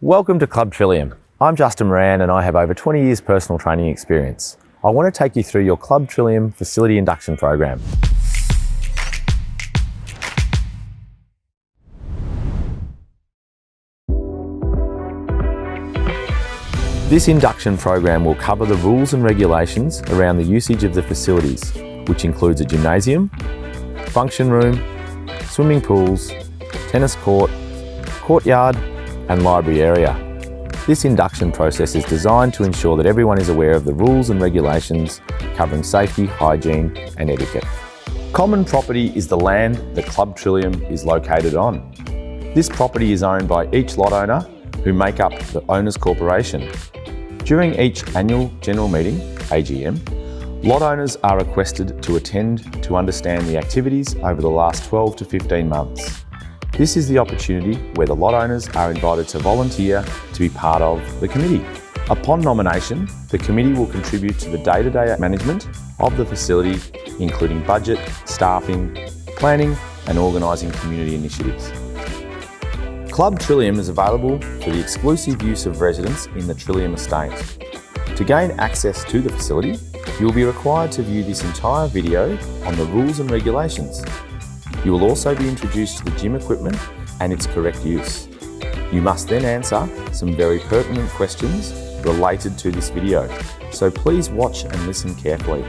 Welcome to Club Trillium. I'm Justin Moran and I have over 20 years personal training experience. I want to take you through your Club Trillium facility induction program. This induction program will cover the rules and regulations around the usage of the facilities, which includes a gymnasium, function room, swimming pools, tennis court, courtyard, and library area. This induction process is designed to ensure that everyone is aware of the rules and regulations covering safety, hygiene, and etiquette. Common property is the land that Club Trillium is located on. This property is owned by each lot owner who make up the Owners Corporation. During each annual general meeting, AGM, lot owners are requested to attend to understand the activities over the last 12 to 15 months. This is the opportunity where the lot owners are invited to volunteer to be part of the committee. Upon nomination, the committee will contribute to the day-to-day management of the facility, including budget, staffing, planning, and organising community initiatives. Club Trillium is available for the exclusive use of residents in the Trillium estate. To gain access to the facility, you will be required to view this entire video on the rules and regulations. You will also be introduced to the gym equipment and its correct use. You must then answer some very pertinent questions related to this video, so please watch and listen carefully.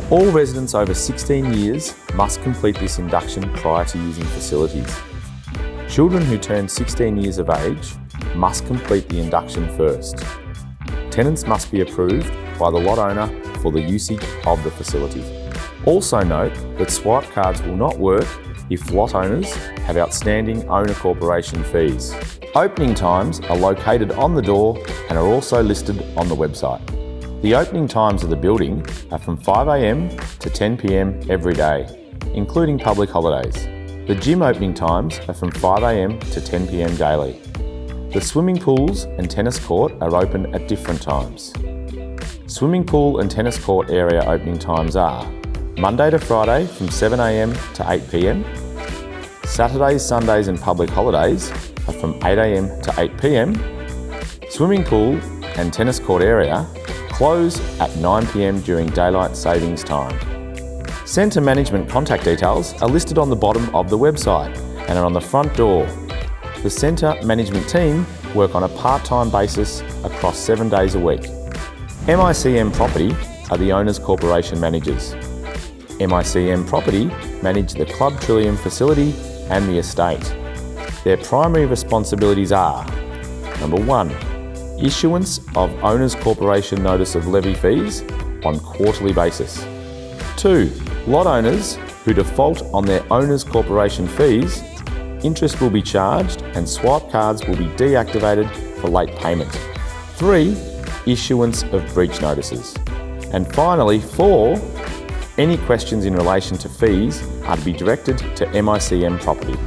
All residents over 16 years must complete this induction prior to using facilities. Children who turn 16 years of age must complete the induction first. Tenants must be approved by the lot owner for the usage of the facility. Also note that swipe cards will not work if lot owners have outstanding owner corporation fees. Opening times are located on the door and are also listed on the website. The opening times of the building are from 5 AM to 10 PM every day, including public holidays. The gym opening times are from 5 AM to 10 PM daily. The swimming pools and tennis court are open at different times. Swimming pool and tennis court area opening times are Monday to Friday from 7 AM to 8 PM. Saturdays, Sundays and public holidays are from 8 AM to 8 PM. Swimming pool and tennis court area close at 9 PM during daylight savings time. Centre management contact details are listed on the bottom of the website and are on the front door. The centre management team work on a part-time basis across 7 days a week. MICM Property are the Owners Corporation managers. MICM Property manage the Club Trillium facility and the estate. Their primary responsibilities are: number 1, issuance of Owners Corporation notice of levy fees on quarterly basis. 2, lot owners who default on their Owners Corporation fees, interest will be charged and swipe cards will be deactivated for late payment. 3, issuance of breach notices. And finally, 4, any questions in relation to fees are to be directed to MICM Property.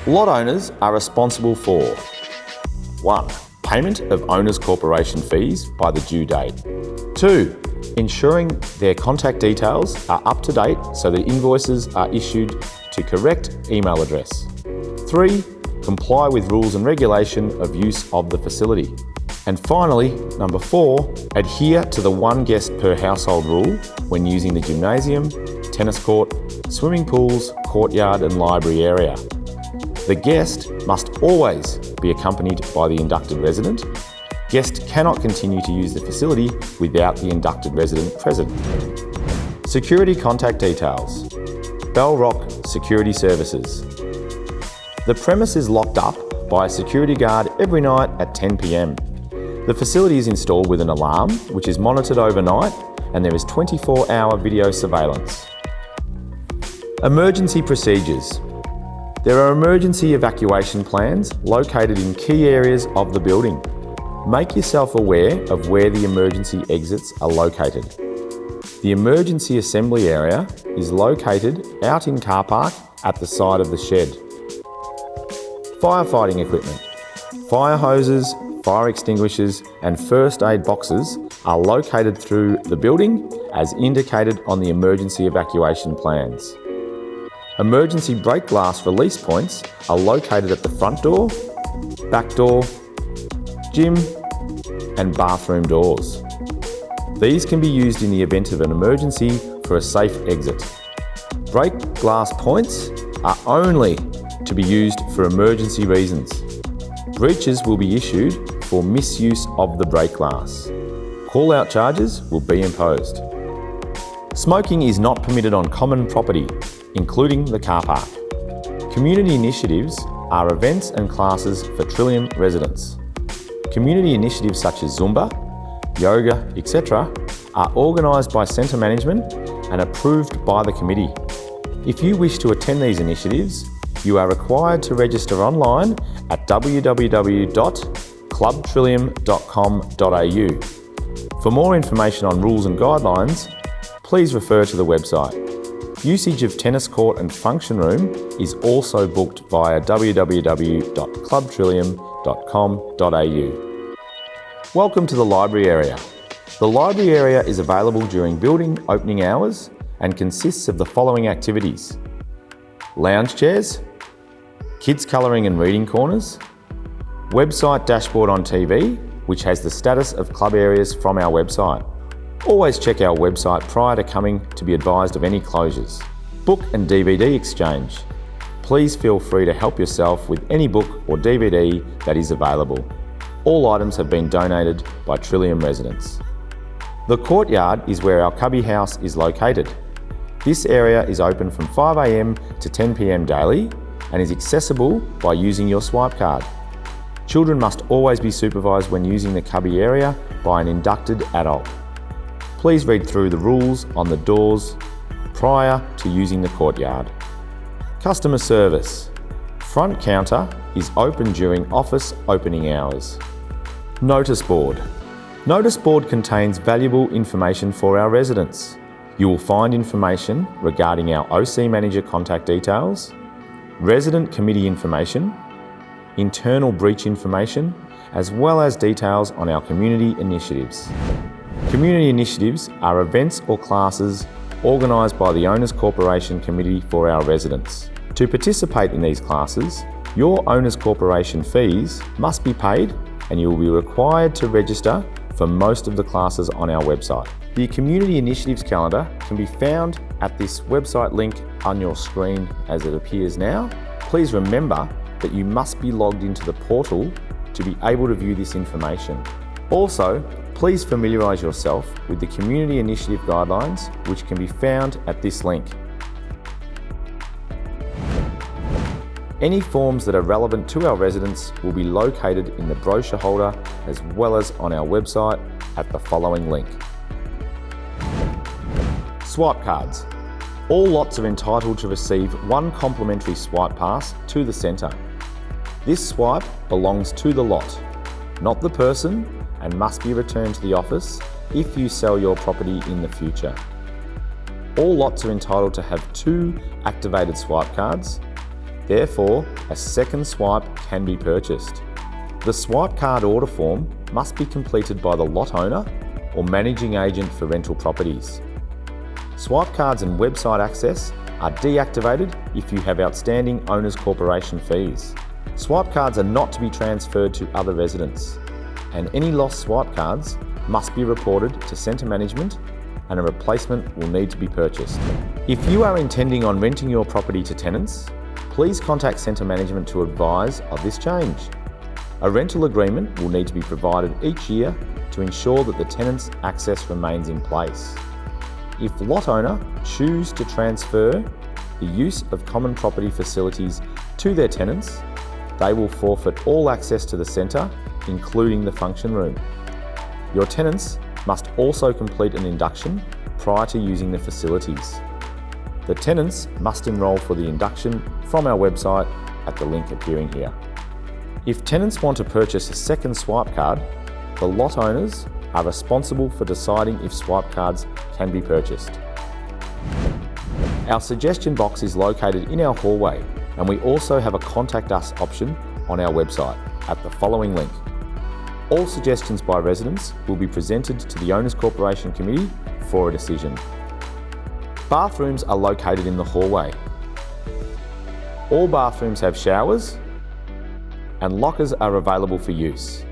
Lot owners are responsible for 1, payment of Owners Corporation fees by the due date. 2, ensuring their contact details are up to date so the invoices are issued to correct email address. 3, comply with rules and regulation of use of the facility. And finally, number 4, adhere to the 1 guest per household rule when using the gymnasium, tennis court, swimming pools, courtyard and library area. The guest must always be accompanied by the inducted resident. Guest cannot continue to use the facility without the inducted resident present. Security contact details. Bell Rock Security Services. The premise is locked up by a security guard every night at 10 PM. The facility is installed with an alarm, which is monitored overnight, and there is 24-hour video surveillance. Emergency procedures. There are emergency evacuation plans located in key areas of the building. Make yourself aware of where the emergency exits are located. The emergency assembly area is located out in car park at the side of the shed. Firefighting equipment. Fire hoses, fire extinguishers and first aid boxes are located through the building as indicated on the emergency evacuation plans. Emergency break glass release points are located at the front door, back door, gym, and bathroom doors. These can be used in the event of an emergency for a safe exit. Break glass points are only to be used for emergency reasons. Breaches will be issued for misuse of the break glass. Call-out charges will be imposed. Smoking is not permitted on common property, including the car park. Community initiatives are events and classes for Trillium residents. Community initiatives such as Zumba, yoga, etc. are organised by centre management and approved by the committee. If you wish to attend these initiatives, you are required to register online at www.clubtrillium.com.au. For more information on rules and guidelines, please refer to the website. Usage of tennis court and function room is also booked via www.clubtrillium.com.au. Welcome to the library area. The library area is available during building opening hours and consists of the following activities: lounge chairs, kids colouring and reading corners, website dashboard on TV, which has the status of club areas from our website. Always check our website prior to coming to be advised of any closures. Book and DVD exchange. Please feel free to help yourself with any book or DVD that is available. All items have been donated by Trillium residents. The courtyard is where our cubby house is located. This area is open from 5 AM to 10 PM daily and is accessible by using your swipe card. Children must always be supervised when using the cubby area by an inducted adult. Please read through the rules on the doors prior to using the courtyard. Customer service. Front counter is open during office opening hours. Notice board. Notice board contains valuable information for our residents. You will find information regarding our OC manager contact details, resident committee information, internal breach information, as well as details on our community initiatives. Community initiatives are events or classes organised by the Owners Corporation Committee for our residents. To participate in these classes, your Owners Corporation fees must be paid and you will be required to register for most of the classes on our website. The Community Initiatives calendar can be found at this website link on your screen as it appears now. Please remember that you must be logged into the portal to be able to view this information. Also, please familiarise yourself with the Community Initiative Guidelines, which can be found at this link. Any forms that are relevant to our residents will be located in the brochure holder as well as on our website at the following link. Swipe cards. All lots are entitled to receive one complimentary swipe pass to the centre. This swipe belongs to the lot, not the person, and must be returned to the office if you sell your property in the future. All lots are entitled to have 2 activated swipe cards. Therefore, a second swipe can be purchased. The swipe card order form must be completed by the lot owner or managing agent for rental properties. Swipe cards and website access are deactivated if you have outstanding Owners Corporation fees. Swipe cards are not to be transferred to other residents, and any lost swipe cards must be reported to centre management and a replacement will need to be purchased. If you are intending on renting your property to tenants, please contact centre management to advise of this change. A rental agreement will need to be provided each year to ensure that the tenant's access remains in place. If lot owner choose to transfer the use of common property facilities to their tenants, they will forfeit all access to the centre, including the function room. Your tenants must also complete an induction prior to using the facilities. The tenants must enrol for the induction from our website at the link appearing here. If tenants want to purchase a second swipe card, the lot owners are responsible for deciding if swipe cards can be purchased. Our suggestion box is located in our hallway, and we also have a contact us option on our website at the following link. All suggestions by residents will be presented to the Owners Corporation Committee for a decision. Bathrooms are located in the hallway. All bathrooms have showers, and lockers are available for use.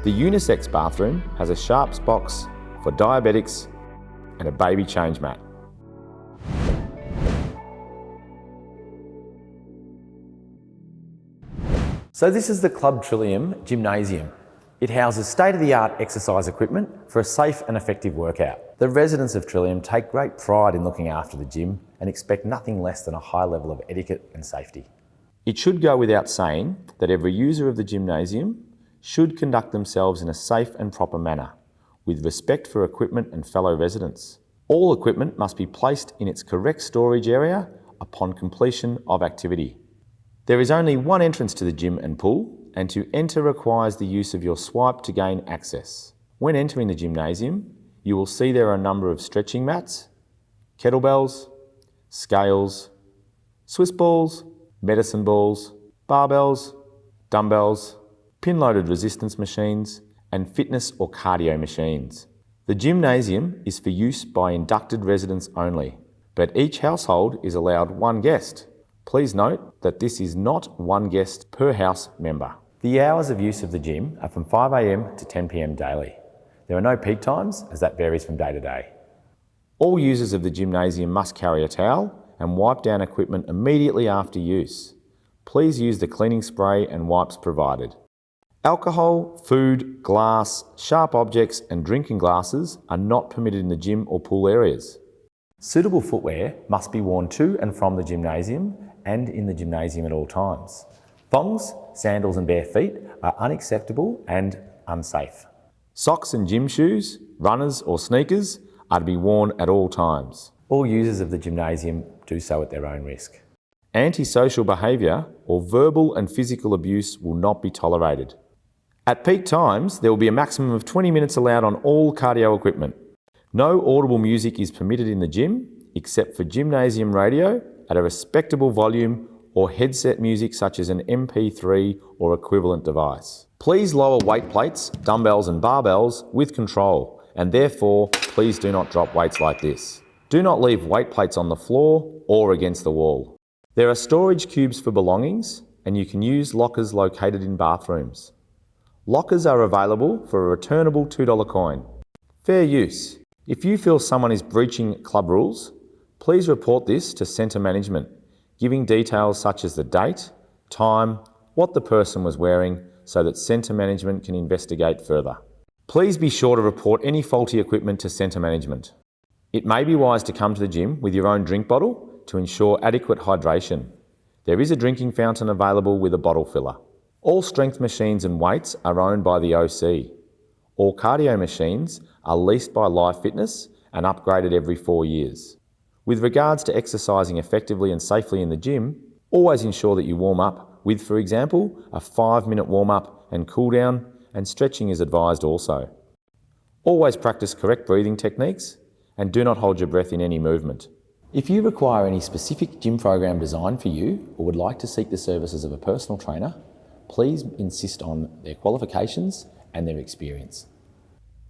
The unisex bathroom has a sharps box for diabetics and a baby change mat. So this is the Club Trillium gymnasium. It houses state-of-the-art exercise equipment for a safe and effective workout. The residents of Trillium take great pride in looking after the gym and expect nothing less than a high level of etiquette and safety. It should go without saying that every user of the gymnasium should conduct themselves in a safe and proper manner, with respect for equipment and fellow residents. All equipment must be placed in its correct storage area upon completion of activity. There is only one entrance to the gym and pool, and to enter requires the use of your swipe to gain access. When entering the gymnasium, you will see there are a number of stretching mats, kettlebells, scales, Swiss balls, medicine balls, barbells, dumbbells, pin-loaded resistance machines, and fitness or cardio machines. The gymnasium is for use by inducted residents only, but each household is allowed one guest. Please note that this is not one guest per house member. The hours of use of the gym are from 5 AM to 10 PM daily. There are no peak times, as that varies from day to day. All users of the gymnasium must carry a towel and wipe down equipment immediately after use. Please use the cleaning spray and wipes provided. Alcohol, food, glass, sharp objects and drinking glasses are not permitted in the gym or pool areas. Suitable footwear must be worn to and from the gymnasium and in the gymnasium at all times. Thongs, sandals and bare feet are unacceptable and unsafe. Socks and gym shoes, runners or sneakers are to be worn at all times. All users of the gymnasium do so at their own risk. Antisocial behaviour or verbal and physical abuse will not be tolerated. At peak times, there will be a maximum of 20 minutes allowed on all cardio equipment. No audible music is permitted in the gym except for gymnasium radio at a respectable volume or headset music such as an MP3 or equivalent device. Please lower weight plates, dumbbells and barbells with control, and therefore please do not drop weights like this. Do not leave weight plates on the floor or against the wall. There are storage cubes for belongings, and you can use lockers located in bathrooms. Lockers are available for a returnable $2 coin. Fair use. If you feel someone is breaching club rules, please report this to centre management, giving details such as the date, time, what the person was wearing, so that centre management can investigate further. Please be sure to report any faulty equipment to centre management. It may be wise to come to the gym with your own drink bottle to ensure adequate hydration. There is a drinking fountain available with a bottle filler. All strength machines and weights are owned by the OC. All cardio machines are leased by Life Fitness and upgraded every 4 years. With regards to exercising effectively and safely in the gym, always ensure that you warm up with, for example, a 5-minute warm-up and cool-down, and stretching is advised also. Always practice correct breathing techniques and do not hold your breath in any movement. If you require any specific gym program designed for you or would like to seek the services of a personal trainer, please insist on their qualifications and their experience.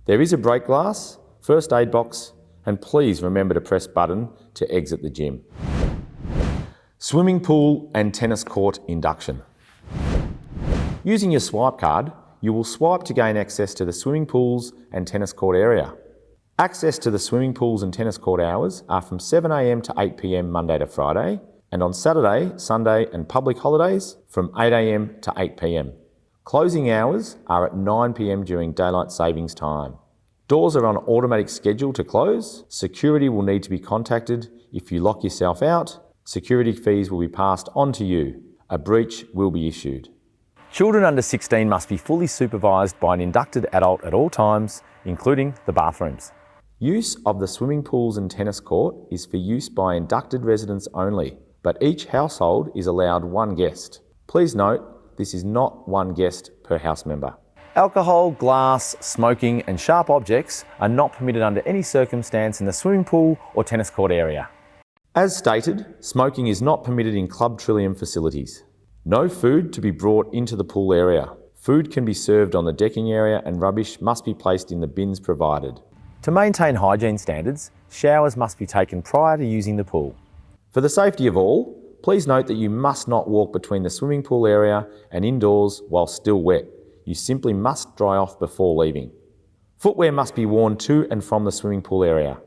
There is a break glass, first aid box, and please remember to press button to exit the gym. Swimming pool and tennis court induction. Using your swipe card, you will swipe to gain access to the swimming pools and tennis court area. Access to the swimming pools and tennis court hours are from 7 AM to 8 PM Monday to Friday, and on Saturday, Sunday and public holidays from 8 AM to 8 PM. Closing hours are at 9 PM during daylight savings time. Doors are on automatic schedule to close. Security will need to be contacted. If you lock yourself out, security fees will be passed on to you. A breach will be issued. Children under 16 must be fully supervised by an inducted adult at all times, including the bathrooms. Use of the swimming pools and tennis court is for use by inducted residents only, but each household is allowed one guest. Please note, this is not one guest per house member. Alcohol, glass, smoking and sharp objects are not permitted under any circumstance in the swimming pool or tennis court area. As stated, smoking is not permitted in Club Trillium facilities. No food to be brought into the pool area. Food can be served on the decking area and rubbish must be placed in the bins provided. To maintain hygiene standards, showers must be taken prior to using the pool. For the safety of all, Please note that you must not walk between the swimming pool area and indoors while still wet. You simply must dry off before leaving. Footwear must be worn to and from the swimming pool area.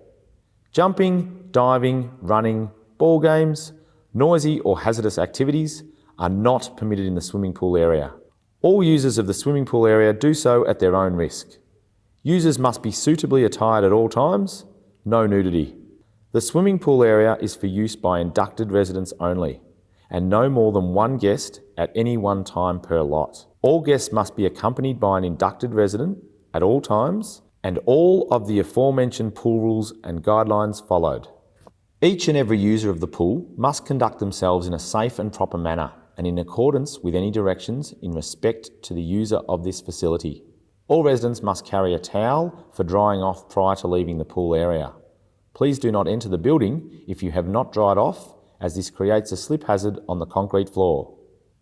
Jumping, diving, running, ball games, noisy or hazardous activities are not permitted in the swimming pool area. All users of the swimming pool area do so at their own risk. Users must be suitably attired at all times. No nudity. The swimming pool area is for use by inducted residents only, and no more than one guest at any one time per lot. All guests must be accompanied by an inducted resident at all times, and all of the aforementioned pool rules and guidelines followed. Each and every user of the pool must conduct themselves in a safe and proper manner and in accordance with any directions in respect to the user of this facility. All residents must carry a towel for drying off prior to leaving the pool area. Please do not enter the building if you have not dried off, as this creates a slip hazard on the concrete floor.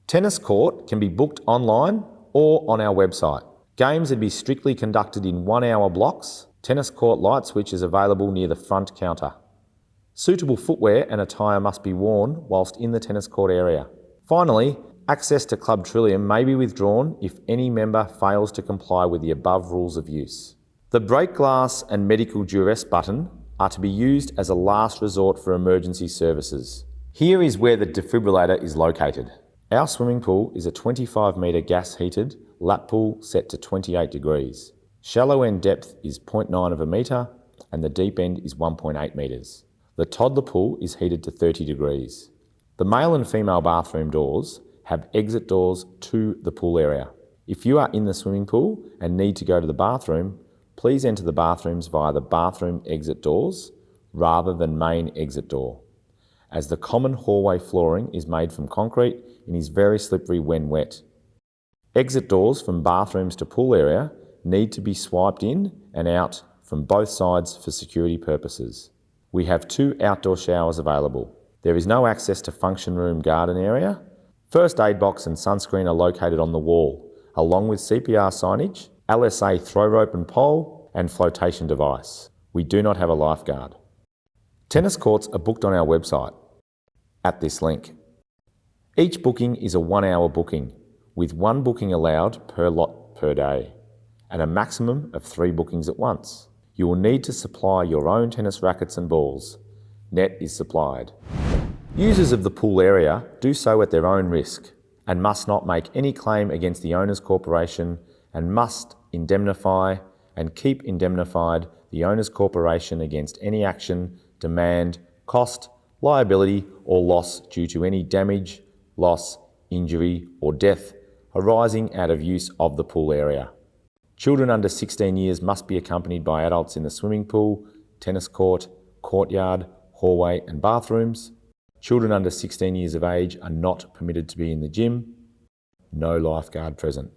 Tennis court can be booked online or on our website. Games would be strictly conducted in 1 hour blocks. Tennis court light switch is available near the front counter. Suitable footwear and attire must be worn whilst in the tennis court area. Finally, access to Club Trillium may be withdrawn if any member fails to comply with the above rules of use. The break glass and medical duress button are to be used as a last resort for emergency services. Here is where the defibrillator is located. Our swimming pool is a 25-metre gas-heated lap pool set to 28 degrees. Shallow end depth is 0.9 of a metre and the deep end is 1.8 metres. The toddler pool is heated to 30 degrees. The male and female bathroom doors have exit doors to the pool area. If you are in the swimming pool and need to go to the bathroom, please enter the bathrooms via the bathroom exit doors rather than main exit door, as the common hallway flooring is made from concrete and is very slippery when wet. Exit doors from bathrooms to pool area need to be swiped in and out from both sides for security purposes. We have 2 outdoor showers available. There is no access to function room garden area. First aid box and sunscreen are located on the wall, along with CPR signage, LSA throw rope and pole, and flotation device. We do not have a lifeguard. Tennis courts are booked on our website at this link. Each booking is a 1 hour booking, with 1 booking allowed per lot per day, and a maximum of 3 bookings at once. You will need to supply your own tennis rackets and balls. Net is supplied. Users of the pool area do so at their own risk and must not make any claim against the owner's corporation and must indemnify and keep indemnified the owner's corporation against any action, demand, cost, liability or loss due to any damage, loss, injury or death arising out of use of the pool area. Children under 16 years must be accompanied by adults in the swimming pool, tennis court, courtyard, hallway and bathrooms. Children under 16 years of age are not permitted to be in the gym. No lifeguard present.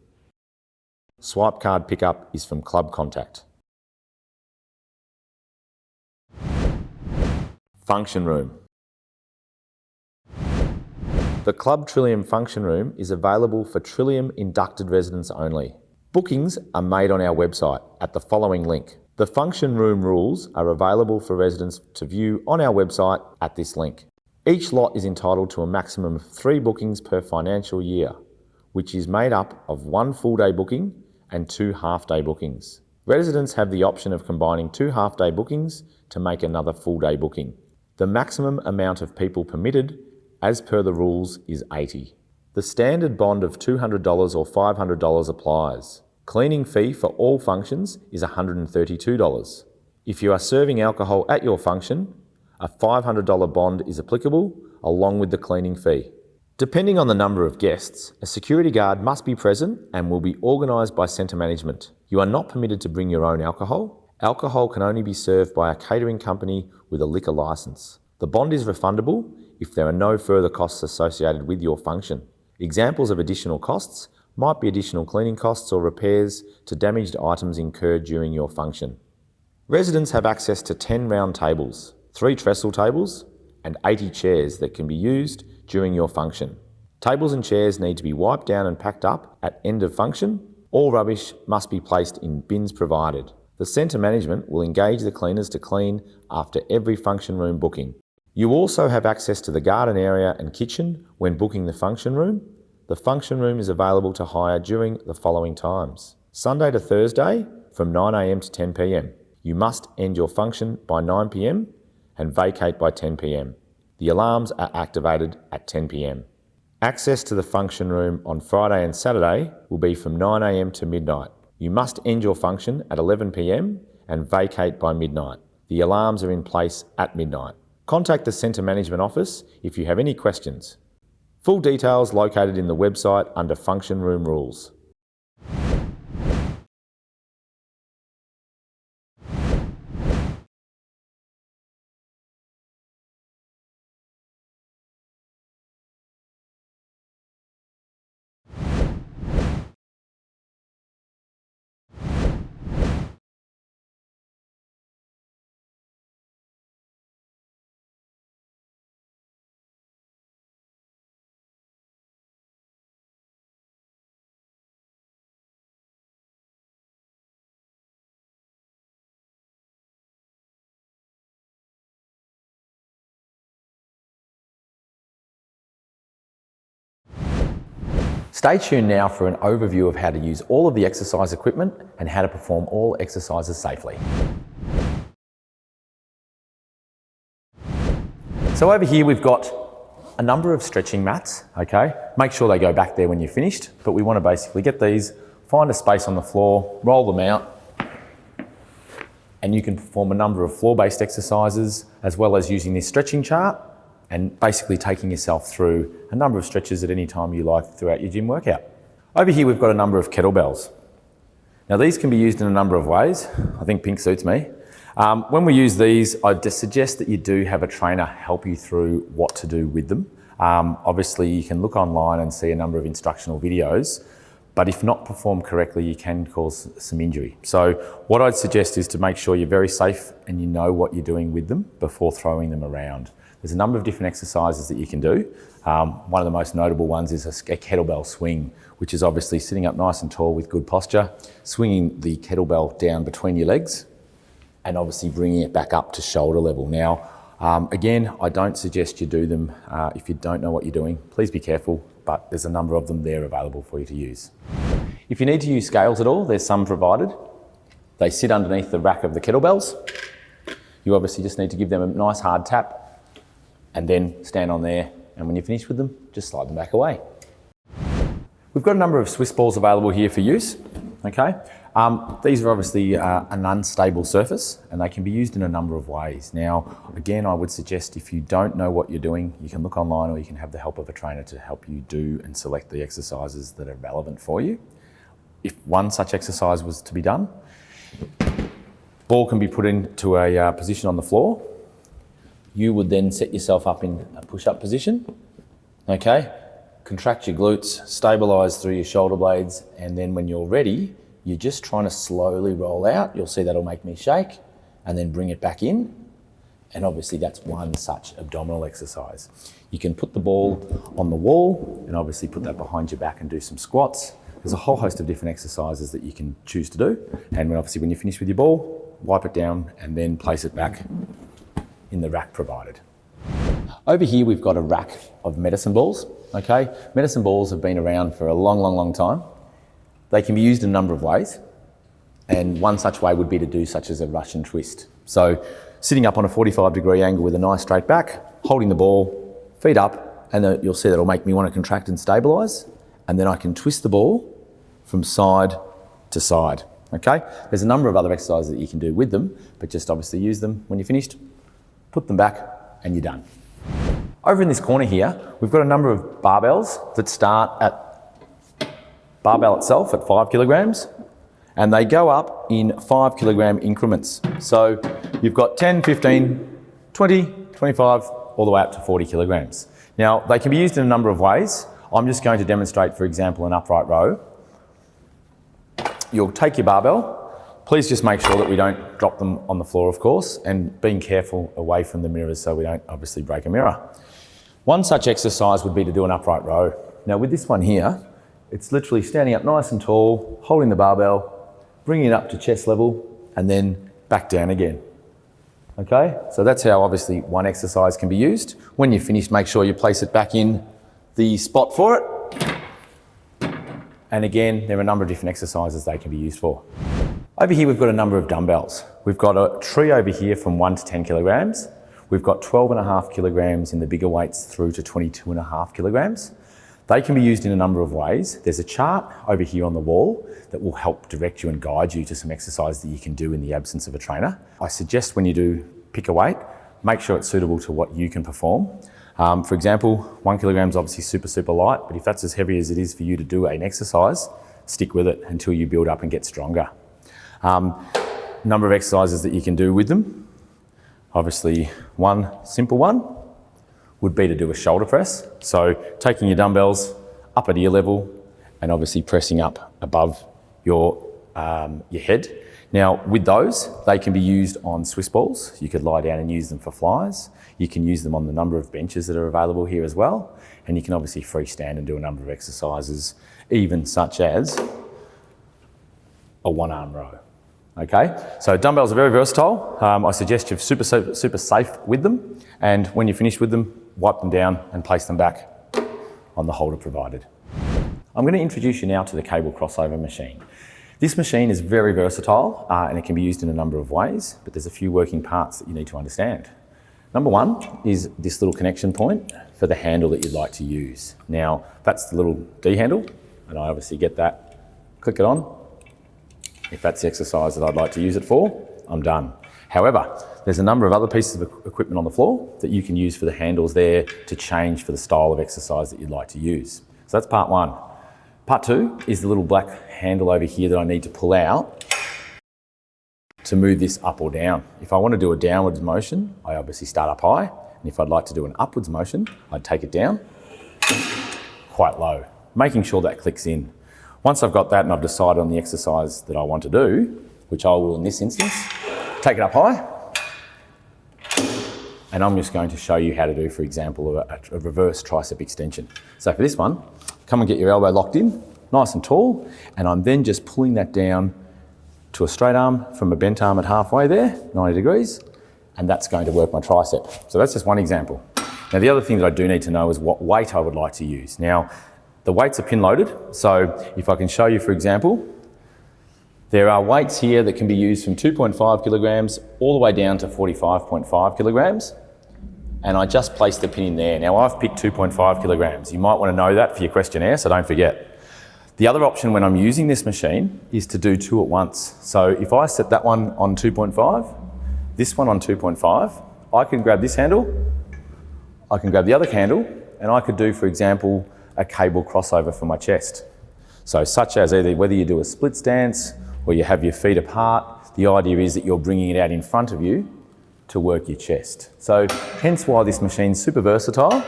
Swipe card pickup is from Club Contact. Function room. The Club Trillium function room is available for Trillium inducted residents only. Bookings are made on our website at the following link. The function room rules are available for residents to view on our website at this link. Each lot is entitled to a maximum of 3 bookings per financial year, which is made up of 1 full-day booking and 2 half-day bookings. Residents have the option of combining 2 half-day bookings to make another full-day booking. The maximum amount of people permitted, as per the rules, is 80. The standard bond of $200 or $500 applies. Cleaning fee for all functions is $132. If you are serving alcohol at your function, a $500 bond is applicable, along with the cleaning fee. Depending on the number of guests, a security guard must be present and will be organised by centre management. You are not permitted to bring your own alcohol. Alcohol can only be served by a catering company with a liquor licence. The bond is refundable if there are no further costs associated with your function. Examples of additional costs might be additional cleaning costs or repairs to damaged items incurred during your function. Residents have access to 10 round tables, 3 trestle tables, and 80 chairs that can be used during your function. Tables and chairs need to be wiped down and packed up at end of function. All rubbish must be placed in bins provided. The centre management will engage the cleaners to clean after every function room booking. You also have access to the garden area and kitchen when booking the function room. The function room is available to hire during the following times: Sunday to Thursday from 9 a.m. to 10 p.m. You must end your function by 9 p.m. and vacate by 10 p.m. The alarms are activated at 10 p.m. Access to the function room on Friday and Saturday will be from 9 a.m. to midnight. You must end your function at 11 p.m. and vacate by midnight. The alarms are in place at midnight. Contact the Centre Management Office if you have any questions. Full details located in the website under Function Room Rules. Stay tuned now for an overview of how to use all of the exercise equipment and how to perform all exercises safely. So over here we've got a number of stretching mats, okay? Make sure they go back there when you're finished, but we want to basically get these, find a space on the floor, roll them out, and you can perform a number of floor-based exercises as well as using this stretching chart and basically taking yourself through a number of stretches at any time you like throughout your gym workout. Over here we've got a number of kettlebells. Now these can be used in a number of ways. I think pink suits me. When we use these, I just suggest that you do have a trainer help you through what to do with them. Obviously you can look online and see a number of instructional videos, but if not performed correctly, you can cause some injury. So what I'd suggest is to make sure you're very safe and you know what you're doing with them before throwing them around. There's a number of different exercises that you can do. One of the most notable ones is a kettlebell swing, which is obviously sitting up nice and tall with good posture, swinging the kettlebell down between your legs, and obviously bringing it back up to shoulder level. Now, again, I don't suggest you do them if you don't know what you're doing. Please be careful, but there's a number of them there available for you to use. If you need to use scales at all, there's some provided. They sit underneath the rack of the kettlebells. You obviously just need to give them a nice hard tap and then stand on there, and when you're finished with them, just slide them back away. We've got a number of Swiss balls available here for use, okay? These are obviously an unstable surface and they can be used in a number of ways. Now, again, I would suggest if you don't know what you're doing, you can look online or you can have the help of a trainer to help you do and select the exercises that are relevant for you. If one such exercise was to be done, ball can be put into a position on the floor. You would then set yourself up in a push-up position, okay? Contract your glutes, stabilise through your shoulder blades, and then when you're ready, you're just trying to slowly roll out. You'll see that'll make me shake, and then bring it back in. And obviously that's one such abdominal exercise. You can put the ball on the wall and obviously put that behind your back and do some squats. There's a whole host of different exercises that you can choose to do. And obviously when you're finished with your ball, wipe it down and then place it back in the rack provided. Over here we've got a rack of medicine balls, okay? Medicine balls have been around for a long time. They can be used in a number of ways, and one such way would be to do such as a Russian twist. So sitting up on a 45-degree angle with a nice straight back, holding the ball, feet up, and you'll see that'll make me want to contract and stabilise, and then I can twist the ball from side to side, okay? There's a number of other exercises that you can do with them, but just obviously use them when you're finished. Put them back and you're done. Over in this corner here, we've got a number of barbells that start at barbell itself at 5 kilograms and they go up in 5 kilogram increments. So you've got 10, 15, 20, 25, all the way up to 40 kilograms. Now they can be used in a number of ways. I'm just going to demonstrate, for example, an upright row. You'll take your barbell. Please just make sure that we don't drop them on the floor, of course, and being careful away from the mirrors so we don't obviously break a mirror. One such exercise would be to do an upright row. Now with this one here, it's literally standing up nice and tall, holding the barbell, bringing it up to chest level, and then back down again. Okay, so that's how obviously one exercise can be used. When you're finished, make sure you place it back in the spot for it. And again, there are a number of different exercises they can be used for. Over here, we've got a number of dumbbells. We've got a tree over here from 1 to 10 kilograms. We've got 12.5 kilograms in the bigger weights through to 22.5 kilograms. They can be used in a number of ways. There's a chart over here on the wall that will help direct you and guide you to some exercise that you can do in the absence of a trainer. I suggest when you do pick a weight, make sure it's suitable to what you can perform. For example, 1 kilogram is obviously super light, but if that's as heavy as it is for you to do an exercise, stick with it until you build up and get stronger. Number of exercises that you can do with them. Obviously, one simple one would be to do a shoulder press. So taking your dumbbells up at ear level and obviously pressing up above your head. Now with those, they can be used on Swiss balls. You could lie down and use them for flies. You can use them on the number of benches that are available here as well. And you can obviously freestand and do a number of exercises, even such as a one-arm row. Okay, so dumbbells are very versatile. I suggest you're super safe with them, and when you're finished with them, wipe them down and place them back on the holder provided. I'm going to introduce you now to the cable crossover machine. This machine is very versatile and it can be used in a number of ways, but there's a few working parts that you need to understand. Number one is this little connection point for the handle that you'd like to use. Now, that's the little D handle, and I obviously get that, click it on. If that's the exercise that I'd like to use it for, I'm done. However, there's a number of other pieces of equipment on the floor that you can use for the handles there to change for the style of exercise that you'd like to use. So that's part one. Part two is the little black handle over here that I need to pull out to move this up or down. If I want to do a downwards motion, I obviously start up high. And if I'd like to do an upwards motion, I'd take it down quite low, making sure that clicks in. Once I've got that and I've decided on the exercise that I want to do, which I will in this instance, take it up high. And I'm just going to show you how to do, for example, a reverse tricep extension. So for this one, come and get your elbow locked in, nice and tall, and I'm then just pulling that down to a straight arm from a bent arm at halfway there, 90 degrees, and that's going to work my tricep. So that's just one example. Now the other thing that I do need to know is what weight I would like to use. Now, the weights are pin loaded, so if I can show you, for example, there are weights here that can be used from 2.5 kilograms all the way down to 45.5 kilograms, and I just placed the pin in there. Now I've picked 2.5 kilograms. You might want to know that for your questionnaire, so don't forget. The other option when I'm using this machine is to do two at once. So if I set that one on 2.5, this one on 2.5, I can grab this handle, I can grab the other handle, and I could do, for example, a cable crossover for my chest. So such as either whether you do a split stance or you have your feet apart, the idea is that you're bringing it out in front of you to work your chest. So hence why this machine's super versatile.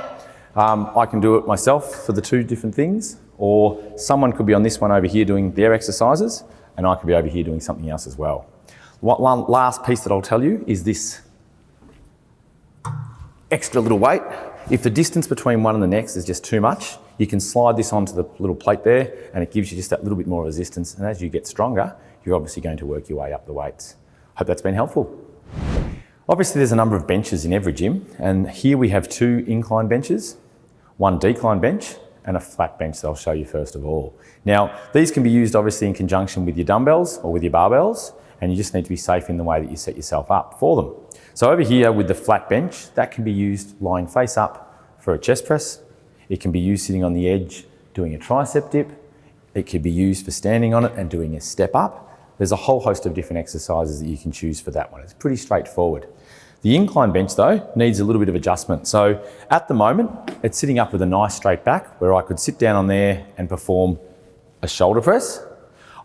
I can do it myself for the two different things, or someone could be on this one over here doing their exercises and I could be over here doing something else as well. One last piece that I'll tell you is this extra little weight. If the distance between one and the next is just too much, you can slide this onto the little plate there and it gives you just that little bit more resistance, and as you get stronger, you're obviously going to work your way up the weights. Hope that's been helpful. Obviously there's a number of benches in every gym, and here we have two incline benches, one decline bench and a flat bench that I'll show you first of all. Now these can be used obviously in conjunction with your dumbbells or with your barbells, and you just need to be safe in the way that you set yourself up for them. So over here with the flat bench, that can be used lying face up for a chest press. It can be used sitting on the edge doing a tricep dip. It could be used for standing on it and doing a step up. There's a whole host of different exercises that you can choose for that one. It's pretty straightforward. The incline bench though needs a little bit of adjustment. So at the moment, it's sitting up with a nice straight back where I could sit down on there and perform a shoulder press.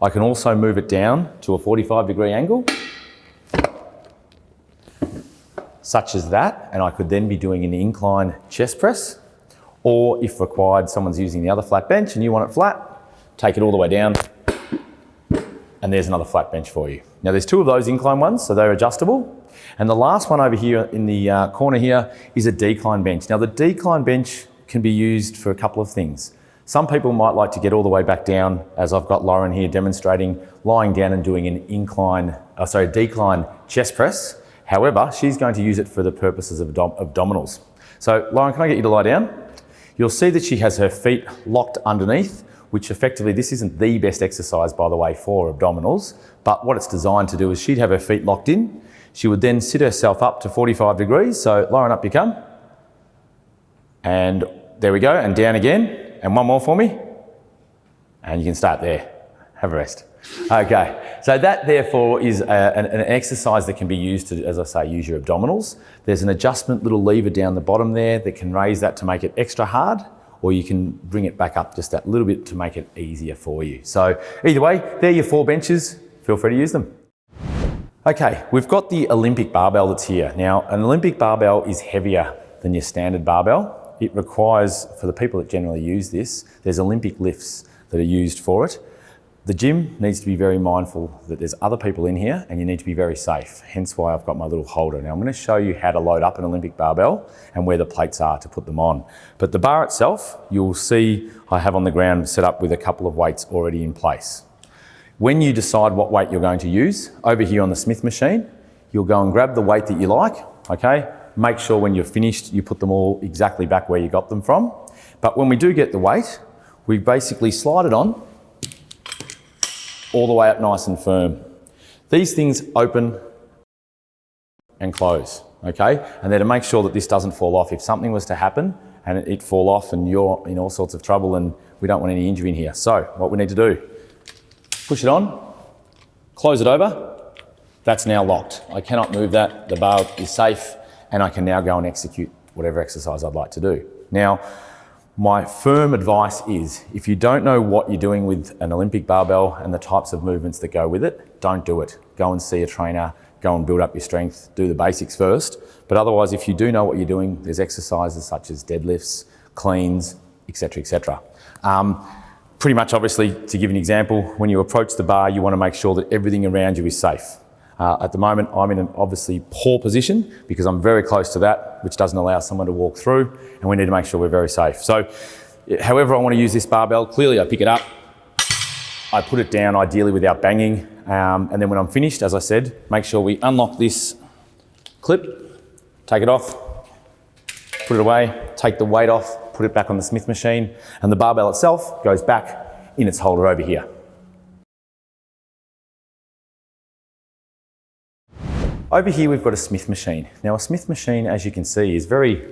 I can also move it down to a 45-degree angle, such as that, and I could then be doing an incline chest press, or if required, someone's using the other flat bench and you want it flat, take it all the way down, and there's another flat bench for you. Now there's two of those incline ones, so they're adjustable. And the last one over here in the corner here is a decline bench. Now the decline bench can be used for a couple of things. Some people might like to get all the way back down, as I've got Lauren here demonstrating, lying down and doing an decline chest press. However, she's going to use it for the purposes of abdominals. So Lauren, can I get you to lie down? You'll see that she has her feet locked underneath, which effectively, this isn't the best exercise, by the way, for abdominals, but what it's designed to do is she'd have her feet locked in. She would then sit herself up to 45 degrees. So Lauren, up you come. And there we go, and down again. And one more for me. And you can start there. Have a rest. Okay, so that therefore is an exercise that can be used to, as I say, use your abdominals. There's an adjustment little lever down the bottom there that can raise that to make it extra hard, or you can bring it back up just that little bit to make it easier for you. So either way, they're your 4 benches. Feel free to use them. Okay, we've got the Olympic barbell that's here. Now, an Olympic barbell is heavier than your standard barbell. It requires, for the people that generally use this, there's Olympic lifts that are used for it. The gym needs to be very mindful that there's other people in here and you need to be very safe, hence why I've got my little holder. Now I'm going to show you how to load up an Olympic barbell and where the plates are to put them on. But the bar itself, you'll see I have on the ground set up with a couple of weights already in place. When you decide what weight you're going to use, over here on the Smith machine, you'll go and grab the weight that you like, okay? Make sure when you're finished, you put them all exactly back where you got them from. But when we do get the weight, we basically slide it on all the way up nice and firm. These things open and close, okay? And they're to make sure that this doesn't fall off. If something was to happen and it fall off and you're in all sorts of trouble, and we don't want any injury in here. So what we need to do, push it on, close it over. That's now locked. I cannot move that. The bar is safe and I can now go and execute whatever exercise I'd like to do. Now, my firm advice is, if you don't know what you're doing with an Olympic barbell and the types of movements that go with it, don't do it. Go and see a trainer, go and build up your strength, do the basics first. But otherwise, if you do know what you're doing, there's exercises such as deadlifts, cleans, etc., etc. Pretty much, obviously, to give an example, when you approach the bar, you want to make sure that everything around you is safe. At the moment, I'm in an obviously poor position because I'm very close to that, which doesn't allow someone to walk through, and we need to make sure we're very safe. So, however I want to use this barbell, clearly I pick it up, I put it down ideally without banging, and then when I'm finished, as I said, make sure we unlock this clip, take it off, put it away, take the weight off, put it back on the Smith machine, and the barbell itself goes back in its holder over here. Over here we've got a Smith machine. Now a Smith machine, as you can see, is very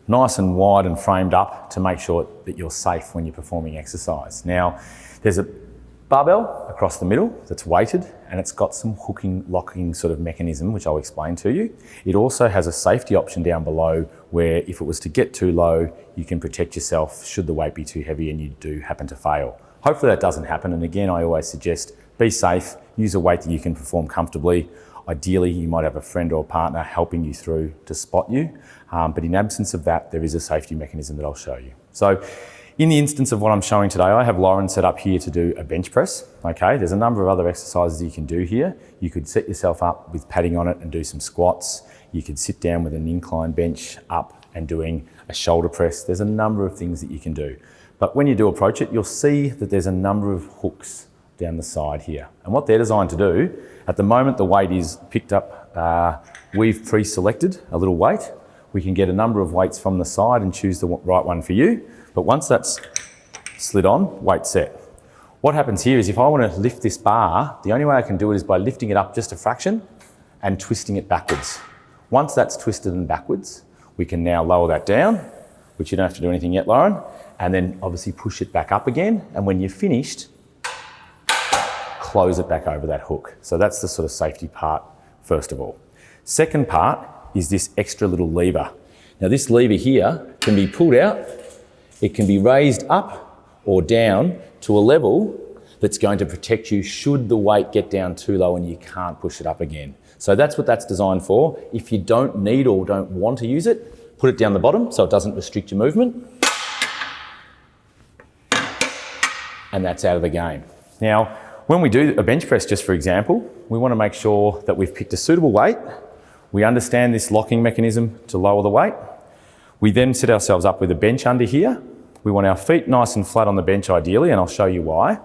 nice and wide and framed up to make sure that you're safe when you're performing exercise. Now there's a barbell across the middle that's weighted, and it's got some hooking, locking sort of mechanism, which I'll explain to you. It also has a safety option down below where if it was to get too low, you can protect yourself should the weight be too heavy and you do happen to fail. Hopefully that doesn't happen, and again I always suggest be safe, use a weight that you can perform comfortably. Ideally, you might have a friend or partner helping you through to spot you, but in absence of that, there is a safety mechanism that I'll show you. So in the instance of what I'm showing today, I have Lauren set up here to do a bench press, okay? There's a number of other exercises you can do here. You could set yourself up with padding on it and do some squats. You could sit down with an incline bench up and doing a shoulder press. There's a number of things that you can do. But when you do approach it, you'll see that there's a number of hooks down the side here. And what they're designed to do, at the moment the weight is picked up, we've pre-selected a little weight. We can get a number of weights from the side and choose the right one for you. But once that's slid on, weight set. What happens here is if I want to lift this bar, the only way I can do it is by lifting it up just a fraction and twisting it backwards. Once that's twisted and backwards, we can now lower that down, which you don't have to do anything yet, Lauren, and then obviously push it back up again. And when you're finished, close it back over that hook. So that's the sort of safety part, first of all. Second part is this extra little lever. Now this lever here can be pulled out, it can be raised up or down to a level that's going to protect you should the weight get down too low and you can't push it up again. So that's what that's designed for. If you don't need or don't want to use it, put it down the bottom so it doesn't restrict your movement. And that's out of the game. Now, when we do a bench press, just for example, we want to make sure that we've picked a suitable weight. We understand this locking mechanism to lower the weight. We then set ourselves up with a bench under here. We want our feet nice and flat on the bench ideally, and I'll show you why.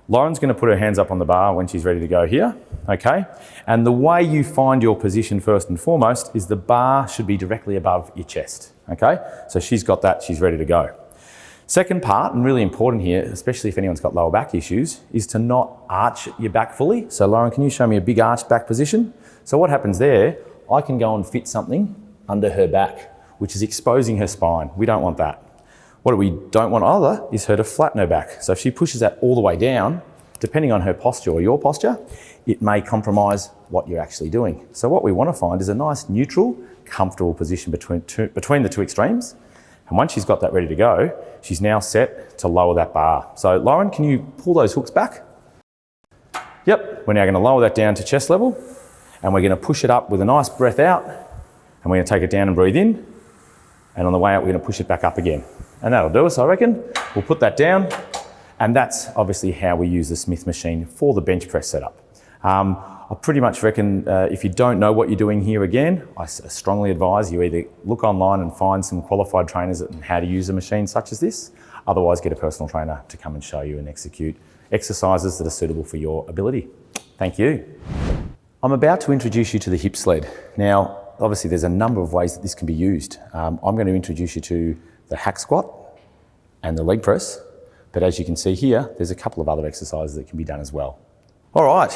Lauren's going to put her hands up on the bar when she's ready to go here, okay? And the way you find your position first and foremost is the bar should be directly above your chest, okay? So she's got that, she's ready to go. Second part, and really important here, especially if anyone's got lower back issues, is to not arch your back fully. So Lauren, can you show me a big arched back position? So what happens there, I can go and fit something under her back, which is exposing her spine. We don't want that. What we don't want either is her to flatten her back. So if she pushes that all the way down, depending on her posture or your posture, it may compromise what you're actually doing. So what we want to find is a nice neutral, comfortable position between the two extremes. And once she's got that ready to go, she's now set to lower that bar. So Lauren, can you pull those hooks back? Yep, we're now going to lower that down to chest level, and we're going to push it up with a nice breath out, and we're going to take it down and breathe in. And on the way out, we're going to push it back up again. And that'll do us, I reckon. We'll put that down. And that's obviously how we use the Smith machine for the bench press setup. I pretty much reckon if you don't know what you're doing here again, I strongly advise you either look online and find some qualified trainers on how to use a machine such as this. Otherwise, get a personal trainer to come and show you and execute exercises that are suitable for your ability. Thank you. I'm about to introduce you to the hip sled. Now, obviously there's a number of ways that this can be used. I'm going to introduce you to the hack squat and the leg press, but as you can see here, there's a couple of other exercises that can be done as well. All right,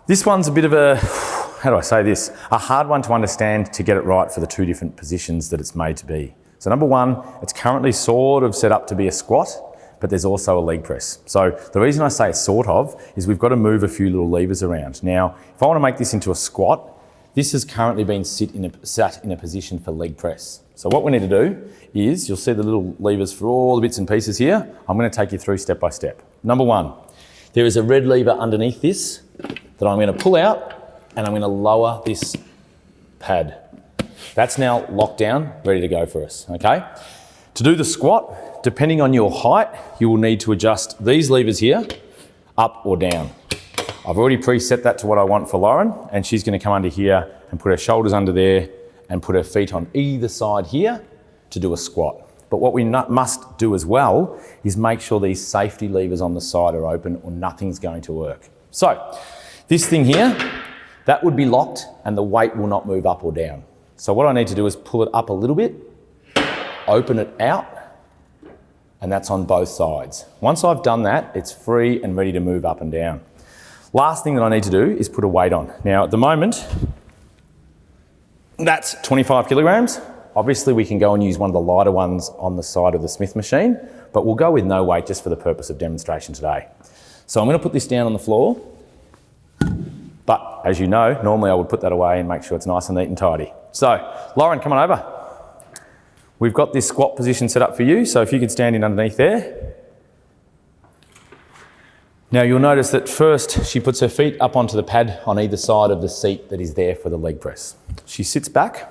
this one's a bit of a, how do I say this? A hard one to understand to get it right for the two different positions that it's made to be. So number one, it's currently sort of set up to be a squat, but there's also a leg press. So the reason I say sort of is we've got to move a few little levers around. Now, if I want to make this into a squat, this has currently been sat in a position for leg press. So what we need to do is, you'll see the little levers for all the bits and pieces here. I'm going to take you through step by step. Number one, there is a red lever underneath this that I'm going to pull out, and I'm going to lower this pad. That's now locked down, ready to go for us, okay? To do the squat, depending on your height, you will need to adjust these levers here, up or down. I've already preset that to what I want for Lauren, and she's going to come under here and put her shoulders under there and put her feet on either side here to do a squat. But what we must do as well is make sure these safety levers on the side are open or nothing's going to work. So this thing here, that would be locked and the weight will not move up or down. So what I need to do is pull it up a little bit, open it out, and that's on both sides. Once I've done that, it's free and ready to move up and down. Last thing that I need to do is put a weight on. Now at the moment, that's 25 kilograms. Obviously we can go and use one of the lighter ones on the side of the Smith machine, but we'll go with no weight just for the purpose of demonstration today. So I'm going to put this down on the floor, but as you know, normally I would put that away and make sure it's nice and neat and tidy. So Lauren, come on over. We've got this squat position set up for you, so if you could stand in underneath there. Now you'll notice that first she puts her feet up onto the pad on either side of the seat that is there for the leg press. She sits back.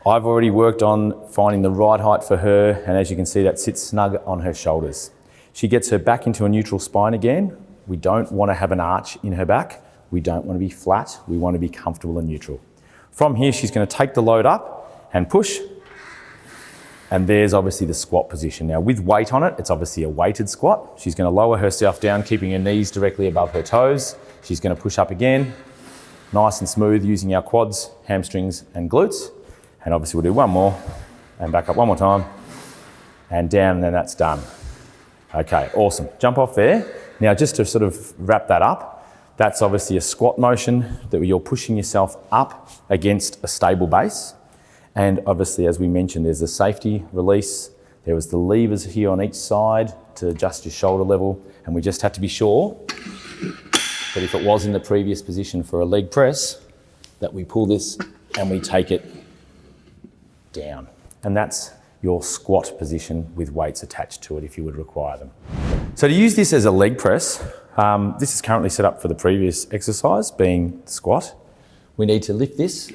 I've already worked on finding the right height for her, and as you can see, that sits snug on her shoulders. She gets her back into a neutral spine again. We don't want to have an arch in her back. We don't want to be flat. We want to be comfortable and neutral. From here, she's going to take the load up and push. And there's obviously the squat position. Now with weight on it, it's obviously a weighted squat. She's going to lower herself down, keeping her knees directly above her toes. She's going to push up again, nice and smooth, using our quads, hamstrings and glutes. And obviously we'll do one more and back up one more time and down, and then that's done. Okay, awesome. Jump off there. Now just to sort of wrap that up, that's obviously a squat motion that you're pushing yourself up against a stable base. And obviously, as we mentioned, there's a safety release. There was the levers here on each side to adjust your shoulder level. And we just had to be sure that if it was in the previous position for a leg press, that we pull this and we take it down. And that's your squat position with weights attached to it if you would require them. So to use this as a leg press, this is currently set up for the previous exercise, being the squat. We need to lift this.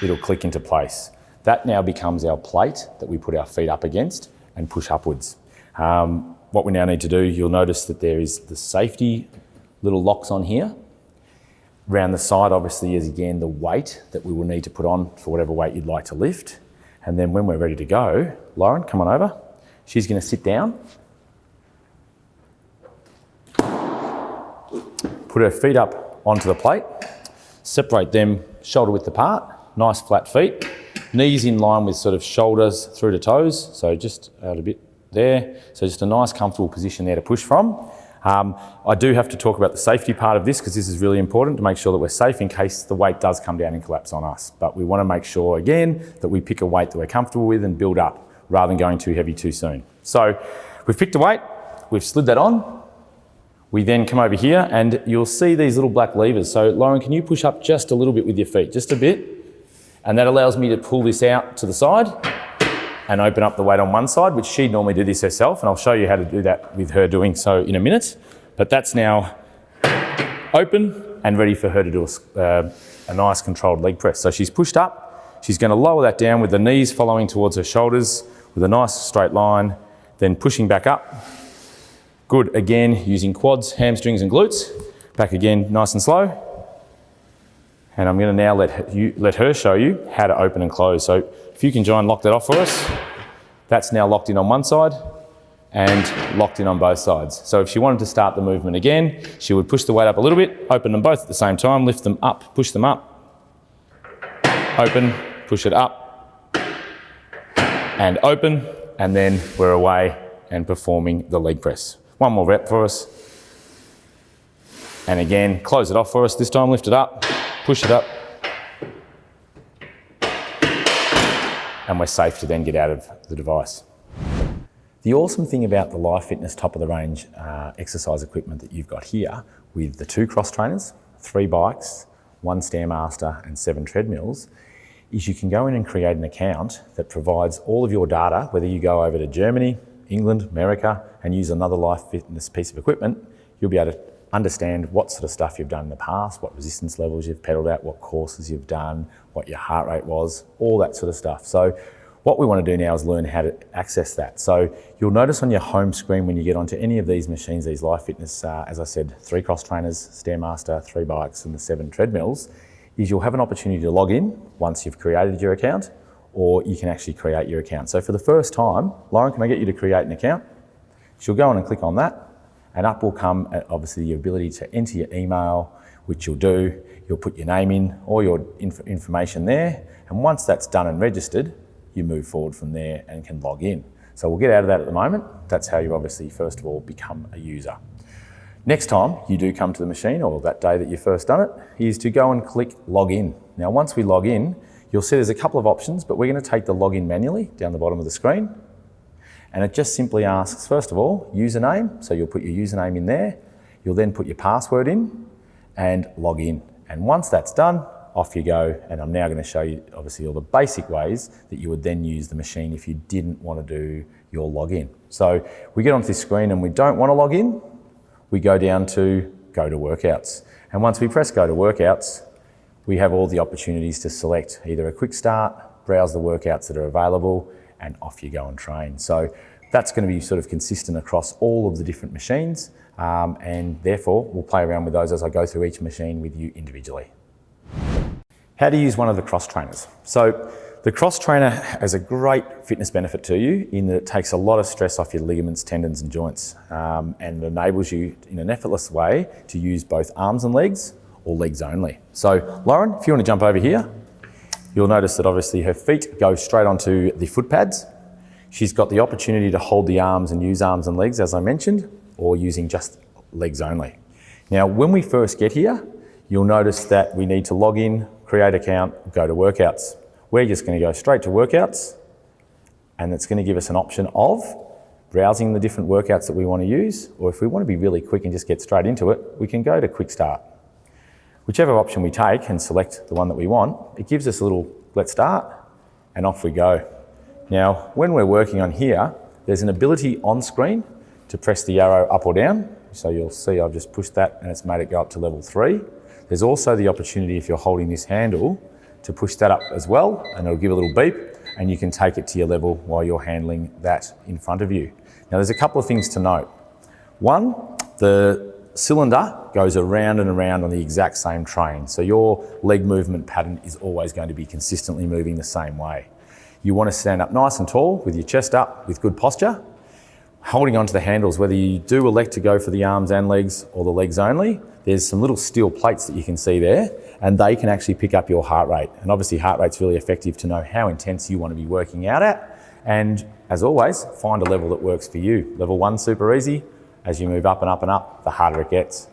It'll click into place. That now becomes our plate that we put our feet up against and push upwards. What we now need to do, you'll notice that there is the safety little locks on here. Around the side, obviously, is again the weight that we will need to put on for whatever weight you'd like to lift. And then when we're ready to go, Lauren, come on over. She's going to sit down. put her feet up onto the plate, separate them shoulder width apart, nice flat feet, knees in line with sort of shoulders through to toes, so just out a bit there. So just a nice comfortable position there to push from. I do have to talk about the safety part of this because this is really important to make sure that we're safe in case the weight does come down and collapse on us. But we want to make sure, again, that we pick a weight that we're comfortable with and build up rather than going too heavy too soon. So we've picked a weight, we've slid that on. We then come over here and you'll see these little black levers. So Lauren, can you push up just a little bit with your feet, just a bit? And that allows me to pull this out to the side and open up the weight on one side, which she'd normally do this herself, and I'll show you how to do that with her doing so in a minute. But that's now open and ready for her to do a nice controlled leg press. So she's pushed up, she's going to lower that down with the knees following towards her shoulders with a nice straight line, then pushing back up. Good, again, using quads, hamstrings and glutes. Back again, nice and slow. And I'm going to now let her show you how to open and close. So if you can try and lock that off for us. That's now locked in on one side and locked in on both sides. So if she wanted to start the movement again, she would push the weight up a little bit, open them both at the same time, lift them up, push them up, open, push it up, and open, and then we're away and performing the leg press. One more rep for us. And again, close it off for us. This time lift it up, push it up, and we're safe to then get out of the device. The awesome thing about the Life Fitness top of the range exercise equipment that you've got here with the 2 cross trainers, 3 bikes, 1 Stairmaster and 7 treadmills is you can go in and create an account that provides all of your data, whether you go over to Germany, England, America and use another Life Fitness piece of equipment, you'll be able to understand what sort of stuff you've done in the past, what resistance levels you've pedaled at, what courses you've done, what your heart rate was, all that sort of stuff. So what we want to do now is learn how to access that. So you'll notice on your home screen when you get onto any of these machines, these Life Fitness, as I said, 3 cross trainers, Stairmaster, 3 bikes and the 7 treadmills, is you'll have an opportunity to log in once you've created your account, or you can actually create your account. So for the first time, Lauren, can I get you to create an account? She'll go on and click on that. And up will come, obviously, the ability to enter your email, which you'll do. You'll put your name in, all your information there. And once that's done and registered, you move forward from there and can log in. So we'll get out of that at the moment. That's how you obviously, first of all, become a user. Next time you do come to the machine, or that day that you first done it, is to go and click log in. Now, once we log in, you'll see there's a couple of options, but we're going to take the login manually down the bottom of the screen. And it just simply asks, first of all, username. So you'll put your username in there. You'll then put your password in and log in. And once that's done, off you go. And I'm now going to show you, obviously, all the basic ways that you would then use the machine if you didn't want to do your login. So we get onto this screen and we don't want to log in. We go down to go to workouts. And once we press go to workouts, we have all the opportunities to select either a quick start, browse the workouts that are available, and off you go and train. So that's going to be sort of consistent across all of the different machines, and therefore we'll play around with those as I go through each machine with you individually. How to use one of the cross trainers. So the cross trainer has a great fitness benefit to you in that it takes a lot of stress off your ligaments, tendons and joints, and enables you in an effortless way to use both arms and legs or legs only. So Lauren, if you want to jump over here, you'll notice that obviously her feet go straight onto the foot pads. She's got the opportunity to hold the arms and use arms and legs, as I mentioned, or using just legs only. Now, when we first get here, you'll notice that we need to log in, create account, go to workouts. We're just going to go straight to workouts, and it's going to give us an option of browsing the different workouts that we want to use, or if we want to be really quick and just get straight into it, we can go to quick start. Whichever option we take and select the one that we want, it gives us a little let's start and off we go. Now, when we're working on here, there's an ability on screen to press the arrow up or down. So you'll see I've just pushed that and it's made it go up to level 3. There's also the opportunity, if you're holding this handle, to push that up as well, and it'll give a little beep and you can take it to your level while you're handling that in front of you. Now, there's a couple of things to note. One, the cylinder goes around and around on the exact same train. So your leg movement pattern is always going to be consistently moving the same way. You want to stand up nice and tall with your chest up with good posture. holding onto the handles, whether you do elect to go for the arms and legs or the legs only, there's some little steel plates that you can see there, and they can actually pick up your heart rate. And obviously heart rate's really effective to know how intense you want to be working out at. And as always, find a level that works for you. Level 1, super easy. As you move up and up and up, the harder it gets.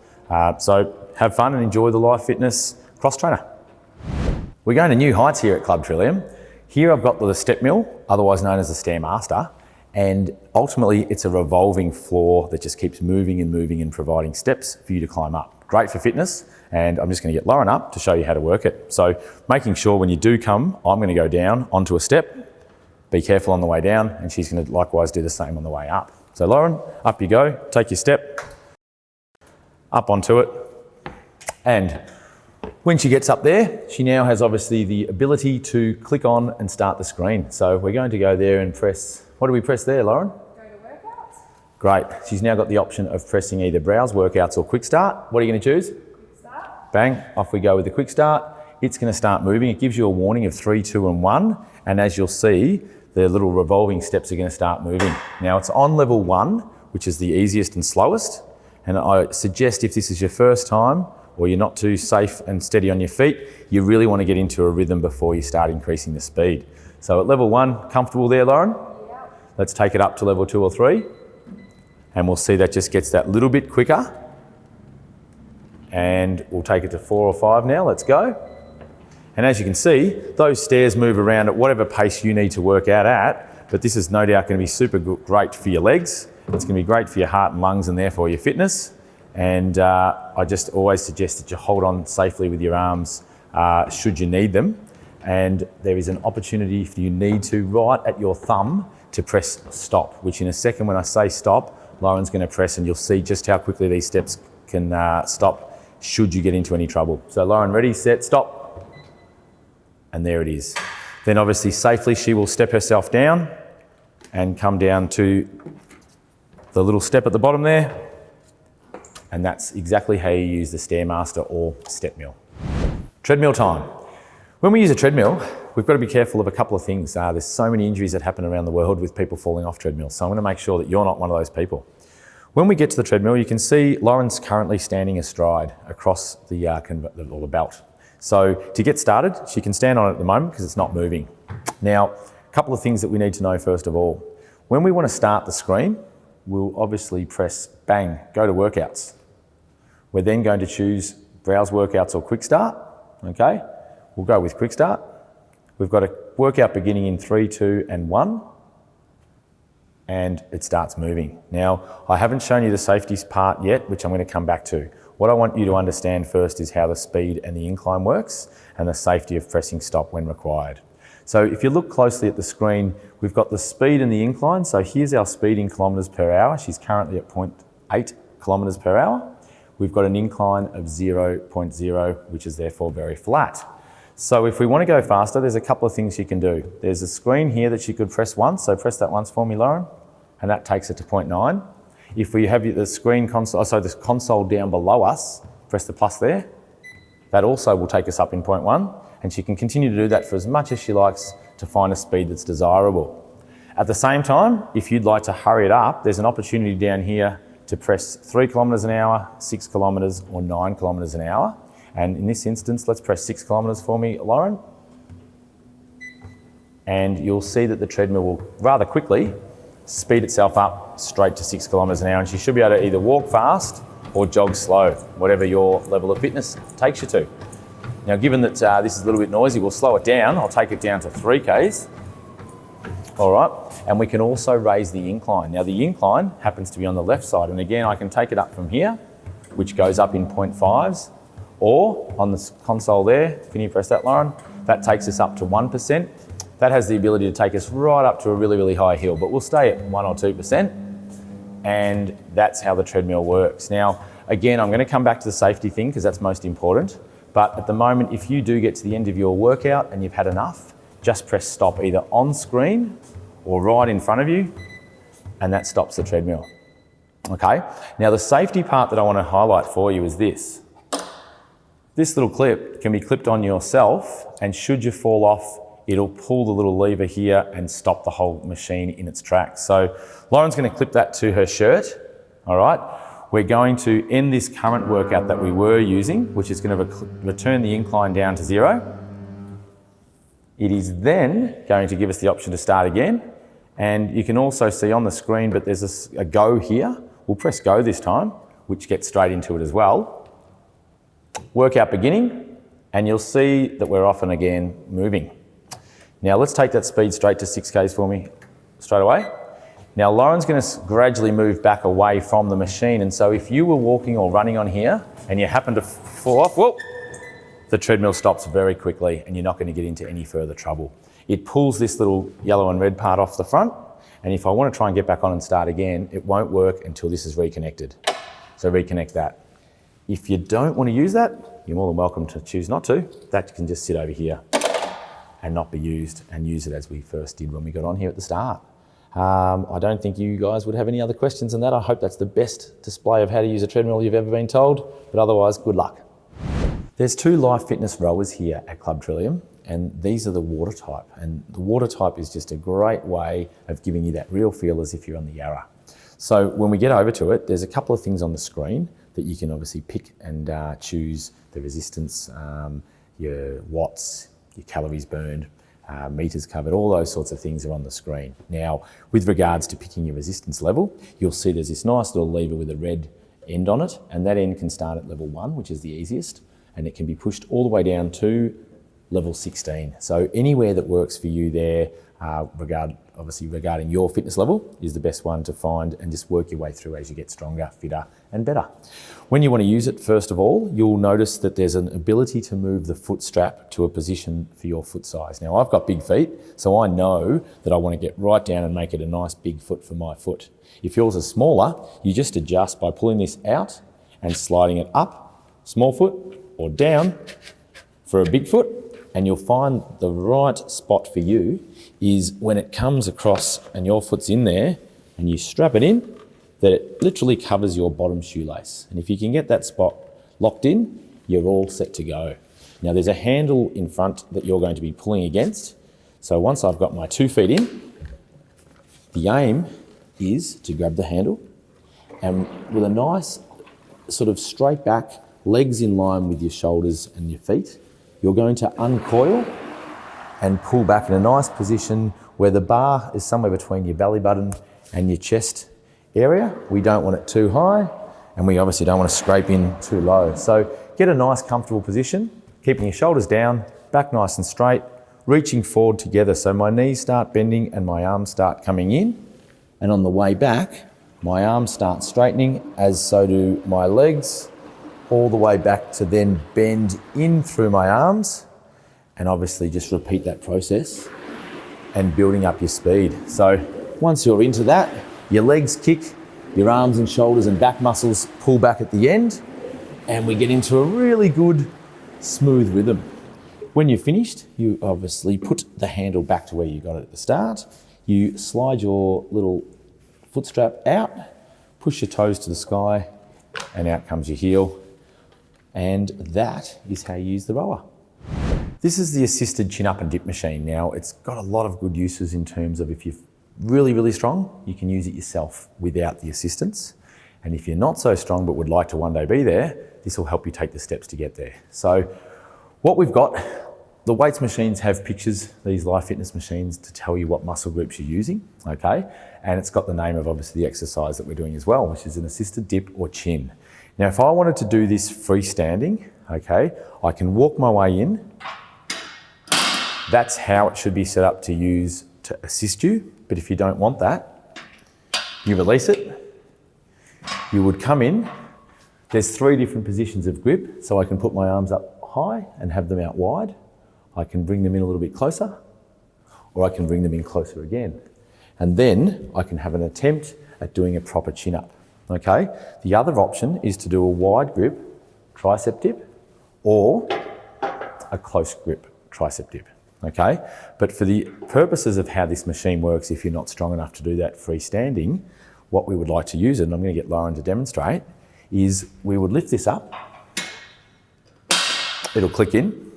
So have fun and enjoy the Life Fitness Cross Trainer. We're going to new heights here at Club Trillium. Here I've got the step mill, otherwise known as the Stairmaster. And ultimately it's a revolving floor that just keeps moving and providing steps for you to climb up. Great for fitness, and I'm just going to get Lauren up to show you how to work it. So making sure when you do come, I'm going to go down onto a step, be careful on the way down, and she's going to likewise do the same on the way up. So Lauren, up you go, take your step, up onto it, and when she gets up there, she now has obviously the ability to click on and start the screen. So we're going to go there and press, what do we press there, Lauren? Go to workouts. Great. She's now got the option of pressing either browse workouts or quick start. What are you going to choose? Quick start. Bang, off we go with the quick start. It's going to start moving. It gives you a warning of 3, 2 and 1. And as you'll see, the little revolving steps are going to start moving. Now it's on level 1, which is the easiest and slowest. And I suggest if this is your first time, or you're not too safe and steady on your feet, you really want to get into a rhythm before you start increasing the speed. So at level 1, comfortable there, Lauren? Yeah. Let's take it up to level 2 or 3. And we'll see that just gets that little bit quicker. And we'll take it to 4 or 5 now, let's go. And as you can see, those stairs move around at whatever pace you need to work out at, but this is no doubt going to be super great for your legs. It's going to be great for your heart and lungs and therefore your fitness. And I just always suggest that you hold on safely with your arms should you need them. And there is an opportunity if you need to, right at your thumb, to press stop, which in a second when I say stop, Lauren's going to press and you'll see just how quickly these steps can stop should you get into any trouble. So Lauren, ready, set, stop. And there it is. Then obviously safely she will step herself down and come down to the little step at the bottom there. And that's exactly how you use the Stairmaster or step mill. Treadmill time. When we use a treadmill, we've got to be careful of a couple of things. There's so many injuries that happen around the world with people falling off treadmills. So I'm going to make sure that you're not one of those people. When we get to the treadmill, you can see Lauren's currently standing astride across the belt. So to get started, she can stand on it at the moment because it's not moving. Now, a couple of things that we need to know first of all. When we want to start the screen, we'll obviously press bang, go to workouts. We're then going to choose browse workouts or quick start, okay? We'll go with quick start. We've got a workout beginning in 3, 2 and 1, and it starts moving. Now, I haven't shown you the safety part yet, which I'm going to come back to. What I want you to understand first is how the speed and the incline works and the safety of pressing stop when required. So if you look closely at the screen, we've got the speed and the incline. So here's our speed in kilometres per hour. She's currently at 0.8 kilometres per hour. We've got an incline of 0.0, which is therefore very flat. So if we want to go faster, there's a couple of things you can do. There's a screen here that you could press once. So press that once for me, Lauren, and that takes it to 0.9. If we have the screen console, so this console down below us, press the plus there. That also will take us up in 0.1, and she can continue to do that for as much as she likes to find a speed that's desirable. At the same time, if you'd like to hurry it up, there's an opportunity down here to press 3 kilometres an hour, 6 kilometres or 9 kilometres an hour. And in this instance, let's press 6 kilometres for me, Lauren. And you'll see that the treadmill will rather quickly speed itself up straight to 6 kilometres an hour. And she should be able to either walk fast or jog slow, whatever your level of fitness takes you to. Now, given that this is a little bit noisy, we'll slow it down. I'll take it down to 3 Ks. All right, and we can also raise the incline. Now the incline happens to be on the left side, and again, I can take it up from here, which goes up in 0.5s, or on the console there, can you press that, Lauren? That takes us up to 1%. That has the ability to take us right up to a really, really high hill, but we'll stay at 1 or 2%, and that's how the treadmill works. Now, again, I'm gonna come back to the safety thing because that's most important, but at the moment, if you do get to the end of your workout and you've had enough, just press stop either on screen or right in front of you, and that stops the treadmill. Okay, now the safety part that I want to highlight for you is this. This little clip can be clipped on yourself, and should you fall off it'll pull the little lever here and stop the whole machine in its tracks. So Lauren's going to clip that to her shirt, all right? We're going to end this current workout that we were using, which is going to return the incline down to 0. It is then going to give us the option to start again. And you can also see on the screen, but there's a go here. We'll press go this time, which gets straight into it as well. Workout beginning, and you'll see that we're off and again moving. Now let's take that speed straight to 6Ks for me straight away. Now Lauren's going to gradually move back away from the machine, and so if you were walking or running on here and you happen to fall off, whoop, the treadmill stops very quickly and you're not going to get into any further trouble. It pulls this little yellow and red part off the front, and if I want to try and get back on and start again, it won't work until this is reconnected. So reconnect that. If you don't want to use that, you're more than welcome to choose not to. That can just sit over here and not be used, and use it as we first did when we got on here at the start. I don't think you guys would have any other questions on that. I hope that's the best display of how to use a treadmill you've ever been told, but otherwise, good luck. There's 2 live fitness rowers here at Club Trillium, and these are the water type. And the water type is just a great way of giving you that real feel as if you're on the Yarra. So when we get over to it, there's a couple of things on the screen that you can obviously pick and choose the resistance, your watts, your calories burned, meters covered, all those sorts of things are on the screen. Now, with regards to picking your resistance level, you'll see there's this nice little lever with a red end on it, and that end can start at level 1, which is the easiest, and it can be pushed all the way down to level 16. So anywhere that works for you there, obviously regarding your fitness level, is the best one to find, and just work your way through as you get stronger, fitter and better. When you want to use it, first of all, you'll notice that there's an ability to move the foot strap to a position for your foot size. Now I've got big feet, so I know that I want to get right down and make it a nice big foot for my foot. If yours is smaller, you just adjust by pulling this out and sliding it up, small foot, or down for a big foot, and you'll find the right spot for you is when it comes across and your foot's in there and you strap it in, that it literally covers your bottom shoelace. And if you can get that spot locked in, you're all set to go. Now there's a handle in front that you're going to be pulling against. So once I've got my 2 feet in, the aim is to grab the handle and with a nice sort of straight back, legs in line with your shoulders and your feet, you're going to uncoil and pull back in a nice position where the bar is somewhere between your belly button and your chest area. We don't want it too high, and we obviously don't want to scrape in too low. So get a nice comfortable position, keeping your shoulders down, back nice and straight, reaching forward together. So my knees start bending and my arms start coming in. And on the way back, my arms start straightening, as so do my legs, all the way back to then bend in through my arms, and obviously just repeat that process and building up your speed. So once you're into that, your legs kick, your arms and shoulders and back muscles pull back at the end, and we get into a really good, smooth rhythm. When you're finished, you obviously put the handle back to where you got it at the start. You slide your little foot strap out, push your toes to the sky, and out comes your heel. And that is how you use the rower. This is the assisted chin up and dip machine. Now, it's got a lot of good uses in terms of if you're really, really strong, you can use it yourself without the assistance. And if you're not so strong but would like to one day be there, this will help you take the steps to get there. So what we've got, the weights machines have pictures, these live fitness machines, to tell you what muscle groups you're using, okay? And it's got the name of obviously the exercise that we're doing as well, which is an assisted dip or chin. Now, if I wanted to do this freestanding, okay, I can walk my way in. That's how it should be set up to use to assist you. But if you don't want that, you release it. You would come in. There's 3 different positions of grip. So I can put my arms up high and have them out wide. I can bring them in a little bit closer, or I can bring them in closer again. And then I can have an attempt at doing a proper chin up. Okay, the other option is to do a wide grip tricep dip or a close grip tricep dip, okay? But for the purposes of how this machine works, if you're not strong enough to do that freestanding, what we would like to use, and I'm going to get Lauren to demonstrate, is we would lift this up, it'll click in,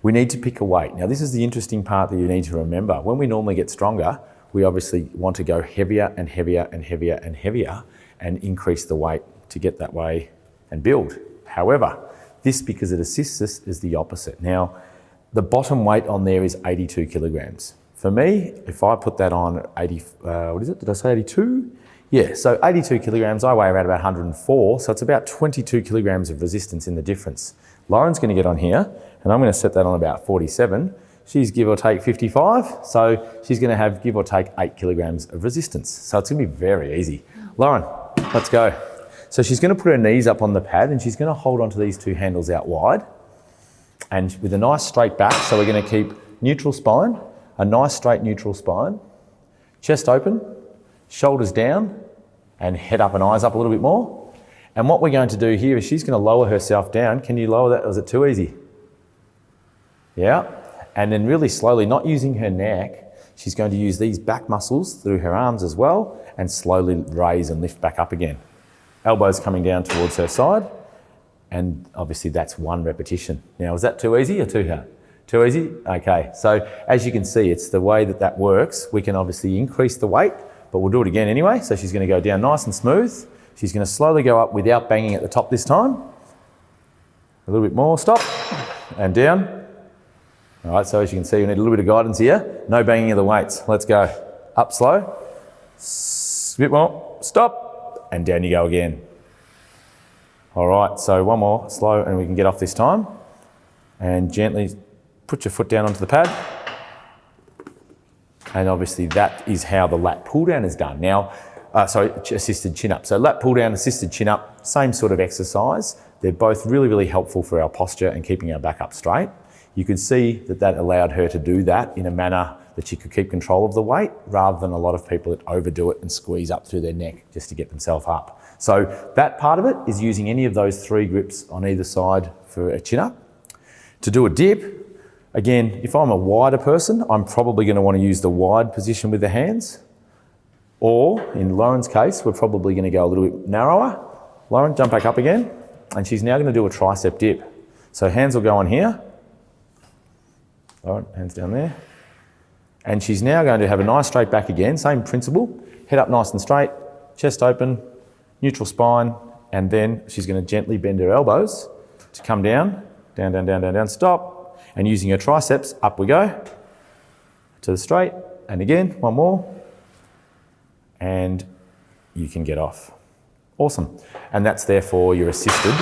We need to pick a weight. Now this is the interesting part that you need to remember. When we normally get stronger, we obviously want to go heavier and heavier and heavier and heavier and increase the weight to get that way and build. However, this, because it assists us, is the opposite. Now, the bottom weight on there is 82 kilograms. For me, if I put that on 80, what is it? Did I say 82? Yeah, so 82 kilograms, I weigh around about 104, so it's about 22 kilograms of resistance in the difference. Lauren's gonna get on here, and I'm gonna set that on about 47. She's give or take 55, so she's gonna have give or take 8 kilograms of resistance. So it's gonna be very easy. Lauren, let's go. So she's gonna put her knees up on the pad and she's gonna hold onto these two handles out wide and with a nice straight back. So we're gonna keep neutral spine, a nice straight neutral spine, chest open, shoulders down and head up and eyes up a little bit more. And what we're going to do here is she's gonna lower herself down. Can you lower that, or is it too easy? Yeah, and then really slowly, not using her neck, she's going to use these back muscles through her arms as well and slowly raise and lift back up again. Elbows coming down towards her side, and obviously that's one repetition. Now, is that too easy or too hard? Too easy? Okay, so as you can see, it's the way that that works. We can obviously increase the weight, but we'll do it again anyway. So she's gonna go down nice and smooth. She's gonna slowly go up without banging at the top this time. A little bit more, stop, and down. All right, so as you can see, we need a little bit of guidance here. No banging of the weights. Let's go. Up slow, a bit more, stop, and down you go again. All right, so one more, slow, and we can get off this time. And gently put your foot down onto the pad. And obviously that is how the lat pull down is done. Now, assisted chin up. So lat pull down, assisted chin up, same sort of exercise. They're both really, really helpful for our posture and keeping our back up straight. You could see that that allowed her to do that in a manner that she could keep control of the weight, rather than a lot of people that overdo it and squeeze up through their neck just to get themselves up. So that part of it is using any of those three grips on either side for a chin up. To do a dip, again, if I'm a wider person, I'm probably going to want to use the wide position with the hands. Or in Lauren's case, we're probably going to go a little bit narrower. Lauren, jump back up again. And she's now going to do a tricep dip. So hands will go on here. Lauren, hands down there. And she's now going to have a nice straight back again, same principle. Head up nice and straight, chest open, neutral spine, and then she's going to gently bend her elbows to come down, down, down, down, down, down, stop. And using her triceps, up we go to the straight. And again, one more. And you can get off. Awesome. And that's therefore your assisted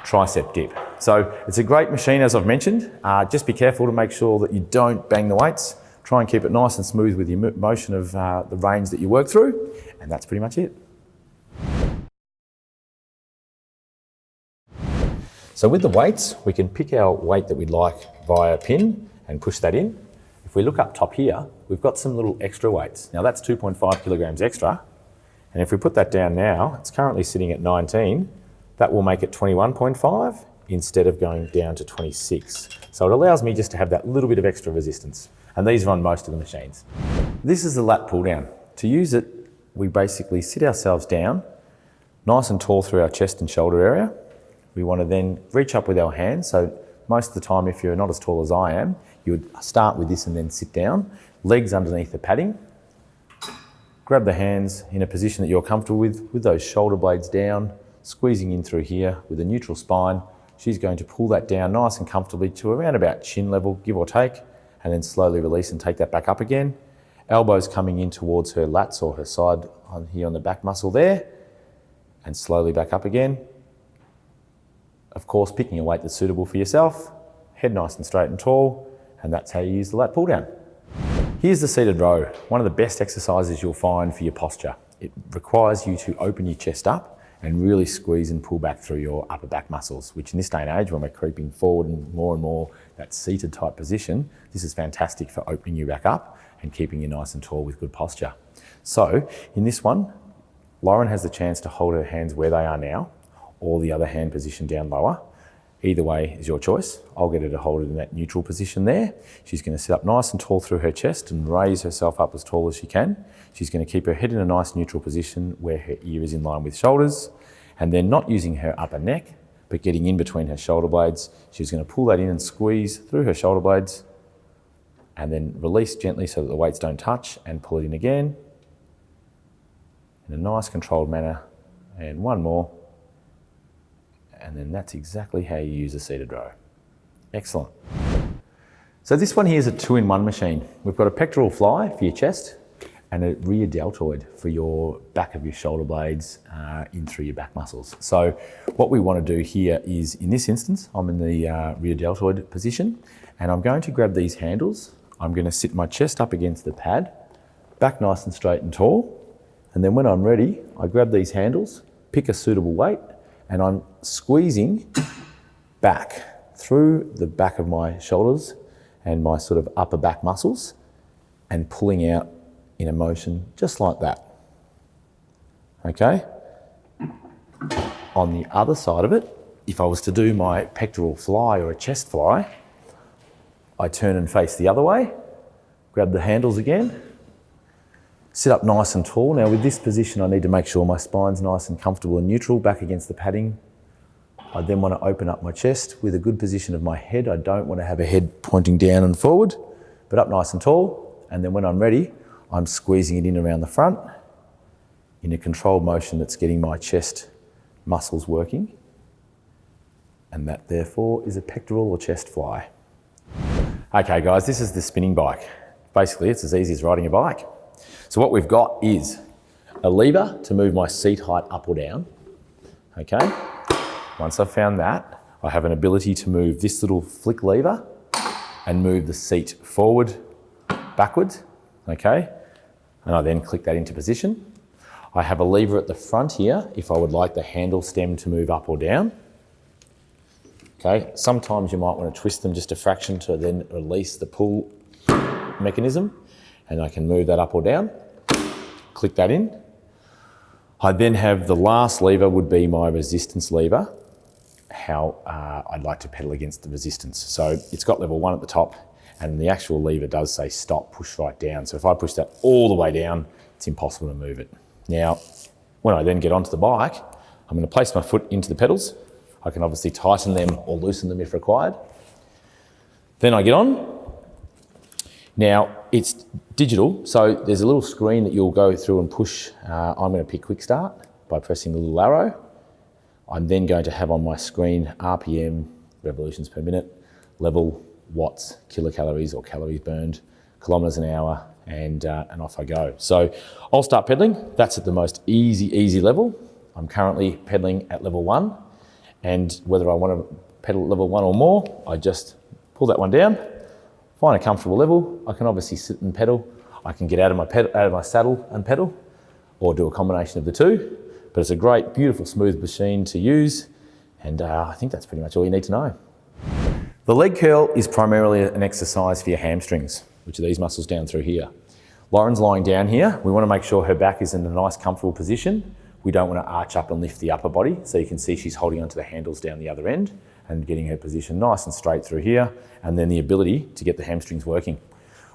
tricep dip. So it's a great machine, as I've mentioned. Just be careful to make sure that you don't bang the weights. Try and keep it nice and smooth with your motion of the range that you work through. And that's pretty much it. So with the weights, we can pick our weight that we'd like via a pin and push that in. If we look up top here, we've got some little extra weights. Now that's 2.5 kilograms extra. And if we put that down now, it's currently sitting at 19. That will make it 21.5 instead of going down to 26. So it allows me just to have that little bit of extra resistance. And these are on most of the machines. This is the lat pull down. To use it, we basically sit ourselves down, nice and tall through our chest and shoulder area. We want to then reach up with our hands. So most of the time, if you're not as tall as I am, you would start with this and then sit down, legs underneath the padding. Grab the hands in a position that you're comfortable with those shoulder blades down, squeezing in through here with a neutral spine. She's going to pull that down nice and comfortably to around about chin level, give or take, and then slowly release and take that back up again. Elbows coming in towards her lats or her side on here on the back muscle there, and slowly back up again. Of course, picking a weight that's suitable for yourself, head nice and straight and tall, and that's how you use the lat pull down. Here's the seated row, one of the best exercises you'll find for your posture. It requires you to open your chest up and really squeeze and pull back through your upper back muscles, which in this day and age, when we're creeping forward and more that seated type position, this is fantastic for opening you back up and keeping you nice and tall with good posture. So in this one, Lauren has the chance to hold her hands where they are now, or the other hand position down lower. Either way is your choice. I'll get her to hold it in that neutral position there. She's going to sit up nice and tall through her chest and raise herself up as tall as she can. She's going to keep her head in a nice neutral position where her ear is in line with shoulders, and then not using her upper neck, but getting in between her shoulder blades. She's going to pull that in and squeeze through her shoulder blades and then release gently so that the weights don't touch and pull it in again in a nice controlled manner. And one more. And then that's exactly how you use a seated row. Excellent. So this one here is a 2-in-1 machine. We've got a pectoral fly for your chest and a rear deltoid for your back of your shoulder blades in through your back muscles. So what we want to do here is, in this instance, I'm in the rear deltoid position and I'm going to grab these handles. I'm going to sit my chest up against the pad, back nice and straight and tall. And then when I'm ready, I grab these handles, pick a suitable weight, and I'm squeezing back through the back of my shoulders and my sort of upper back muscles and pulling out in a motion just like that. Okay? On the other side of it, if I was to do my pectoral fly or a chest fly, I turn and face the other way, grab the handles again, sit up nice and tall. Now with this position, I need to make sure my spine's nice and comfortable and neutral, back against the padding. I then want to open up my chest with a good position of my head. I don't want to have a head pointing down and forward, but up nice and tall. And then when I'm ready, I'm squeezing it in around the front in a controlled motion that's getting my chest muscles working. And that therefore is a pectoral or chest fly. Okay guys, this is the spinning bike. Basically, it's as easy as riding a bike. So what we've got is a lever to move my seat height up or down, okay? Once I've found that, I have an ability to move this little flick lever and move the seat forward, backwards, okay? And I then click that into position. I have a lever at the front here if I would like the handle stem to move up or down. Okay, sometimes you might want to twist them just a fraction to then release the pull mechanism, and I can move that up or down, click that in. I then have the last lever would be my resistance lever, how I'd like to pedal against the resistance. So it's got level 1 at the top, and the actual lever does say stop, push right down. So if I push that all the way down, it's impossible to move it. Now, when I then get onto the bike, I'm going to place my foot into the pedals. I can obviously tighten them or loosen them if required. Then I get on. Now, it's digital, so there's a little screen that you'll go through and push. I'm going to pick quick start by pressing the little arrow. I'm then going to have on my screen RPM, revolutions per minute, level, watts, kilocalories or calories burned, kilometres an hour, and off I go. So I'll start pedaling. That's at the most easy level. I'm currently pedaling at level 1. And whether I want to pedal at level 1 or more, I just pull that one down, find a comfortable level. I can obviously sit and pedal. I can get out of my saddle and pedal, or do a combination of the two. But it's a great, beautiful, smooth machine to use. And I think that's pretty much all you need to know. The leg curl is primarily an exercise for your hamstrings, which are these muscles down through here. Lauren's lying down here. We want to make sure her back is in a nice, comfortable position. We don't want to arch up and lift the upper body. So you can see she's holding onto the handles down the other end and getting her position nice and straight through here. And then the ability to get the hamstrings working.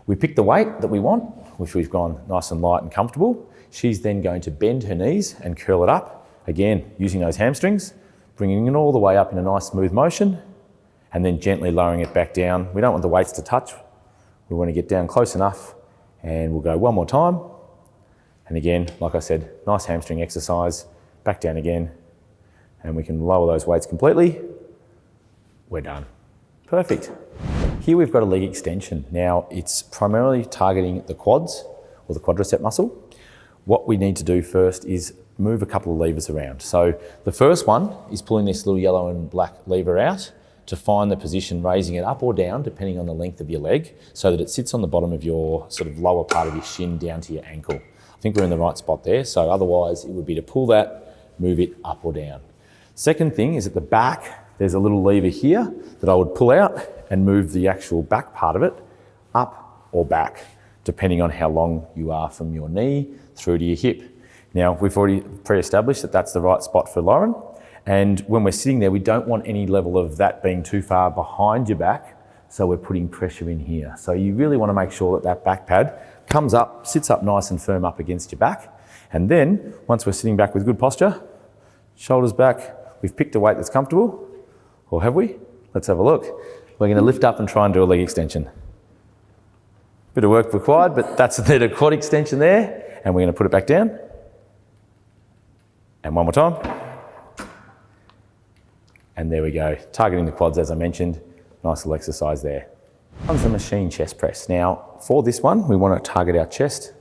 We pick the weight that we want, which we've gone nice and light and comfortable. She's then going to bend her knees and curl it up. Again, using those hamstrings, bringing it all the way up in a nice smooth motion, and then gently lowering it back down. We don't want the weights to touch. We want to get down close enough, and we'll go one more time. And again, like I said, nice hamstring exercise, back down again, and we can lower those weights completely. We're done. Perfect. Here we've got a leg extension. Now it's primarily targeting the quads or the quadricep muscle. What we need to do first is move a couple of levers around. So the first one is pulling this little yellow and black lever out to find the position, raising it up or down depending on the length of your leg, so that it sits on the bottom of your sort of lower part of your shin down to your ankle. I think we're in the right spot there. So otherwise it would be to pull that, move it up or down. Second thing is at the back, there's a little lever here that I would pull out and move the actual back part of it up or back, depending on how long you are from your knee through to your hip. Now, we've already pre-established that that's the right spot for Lauren. And when we're sitting there, we don't want any level of that being too far behind your back. So we're putting pressure in here. So you really want to make sure that that back pad comes up, sits up nice and firm up against your back. And then once we're sitting back with good posture, shoulders back, we've picked a weight that's comfortable, Or have we? Let's have a look. We're going to lift up and try and do a leg extension. Bit of work required, but that's the quad extension there. And we're going to put it back down. And one more time. And there we go. Targeting the quads, as I mentioned. Nice little exercise there. Comes the machine chest press. Now, for this one, we want to target our chest,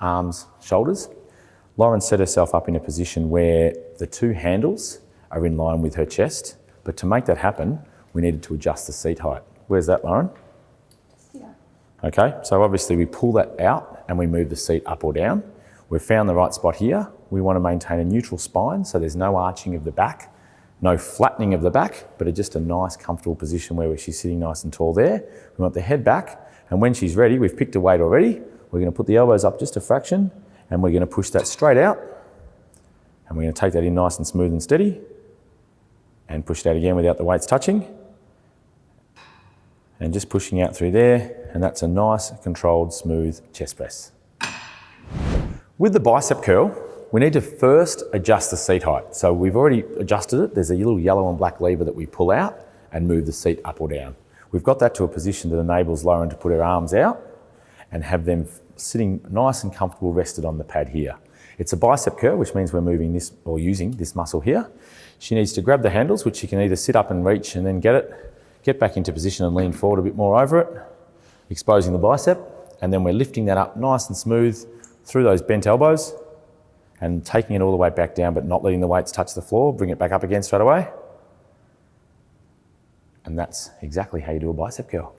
arms, shoulders. Lauren set herself up in a position where the two handles are in line with her chest. But to make that happen, we needed to adjust the seat height. Where's that, Lauren? Yeah. Okay, so obviously we pull that out and we move the seat up or down. We've found the right spot here. We want to maintain a neutral spine, so there's no arching of the back, no flattening of the back, but just a nice, comfortable position where she's sitting nice and tall there. We want the head back, and when she's ready, we've picked a weight already. We're going to put the elbows up just a fraction, and we're going to push that straight out. And we're going to take that in nice and smooth and steady, and push that again without the weights touching. And just pushing out through there, and that's a nice, controlled, smooth chest press. With the bicep curl, we need to first adjust the seat height. So we've already adjusted it. There's a little yellow and black lever that we pull out and move the seat up or down. We've got that to a position that enables Lauren to put her arms out and have them sitting nice and comfortable rested on the pad here. It's a bicep curl, which means we're moving this or using this muscle here. She needs to grab the handles, which she can either sit up and reach and then get back into position and lean forward a bit more over it, exposing the bicep, and then we're lifting that up nice and smooth through those bent elbows and taking it all the way back down, but not letting the weights touch the floor. Bring it back up again straight away. And that's exactly how you do a bicep curl.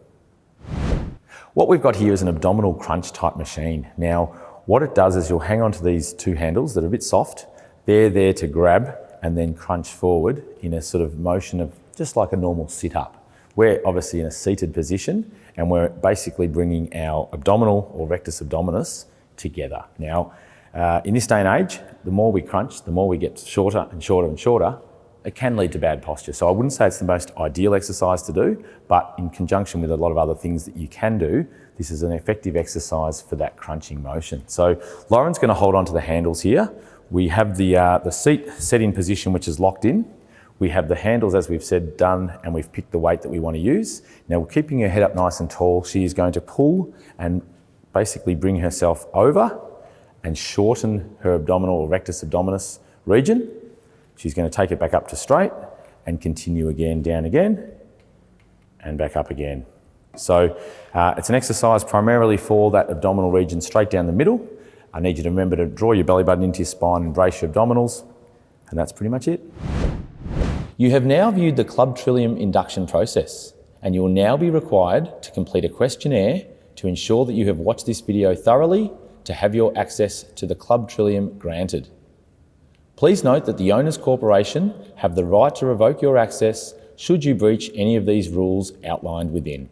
What we've got here is an abdominal crunch type machine. Now, what it does is you'll hang onto these two handles that are a bit soft. They're there to grab and then crunch forward in a sort of motion of just like a normal sit-up. We're obviously in a seated position, and we're basically bringing our abdominal or rectus abdominis together. Now, in this day and age, the more we crunch, the more we get shorter and shorter and shorter. It can lead to bad posture. So I wouldn't say it's the most ideal exercise to do, but in conjunction with a lot of other things that you can do, this is an effective exercise for that crunching motion. So Lauren's going to hold on to the handles here. We have the seat set in position, which is locked in. We have the handles, as we've said, done, and we've picked the weight that we want to use. Now, we're keeping her head up nice and tall. She is going to pull and basically bring herself over and shorten her abdominal or rectus abdominis region. She's going to take it back up to straight and continue again, down again, and back up again. So it's an exercise primarily for that abdominal region straight down the middle. I need you to remember to draw your belly button into your spine and brace your abdominals, and that's pretty much it. You have now viewed the Club Trillium induction process, and you will now be required to complete a questionnaire to ensure that you have watched this video thoroughly to have your access to the Club Trillium granted. Please note that the Owners Corporation have the right to revoke your access should you breach any of these rules outlined within.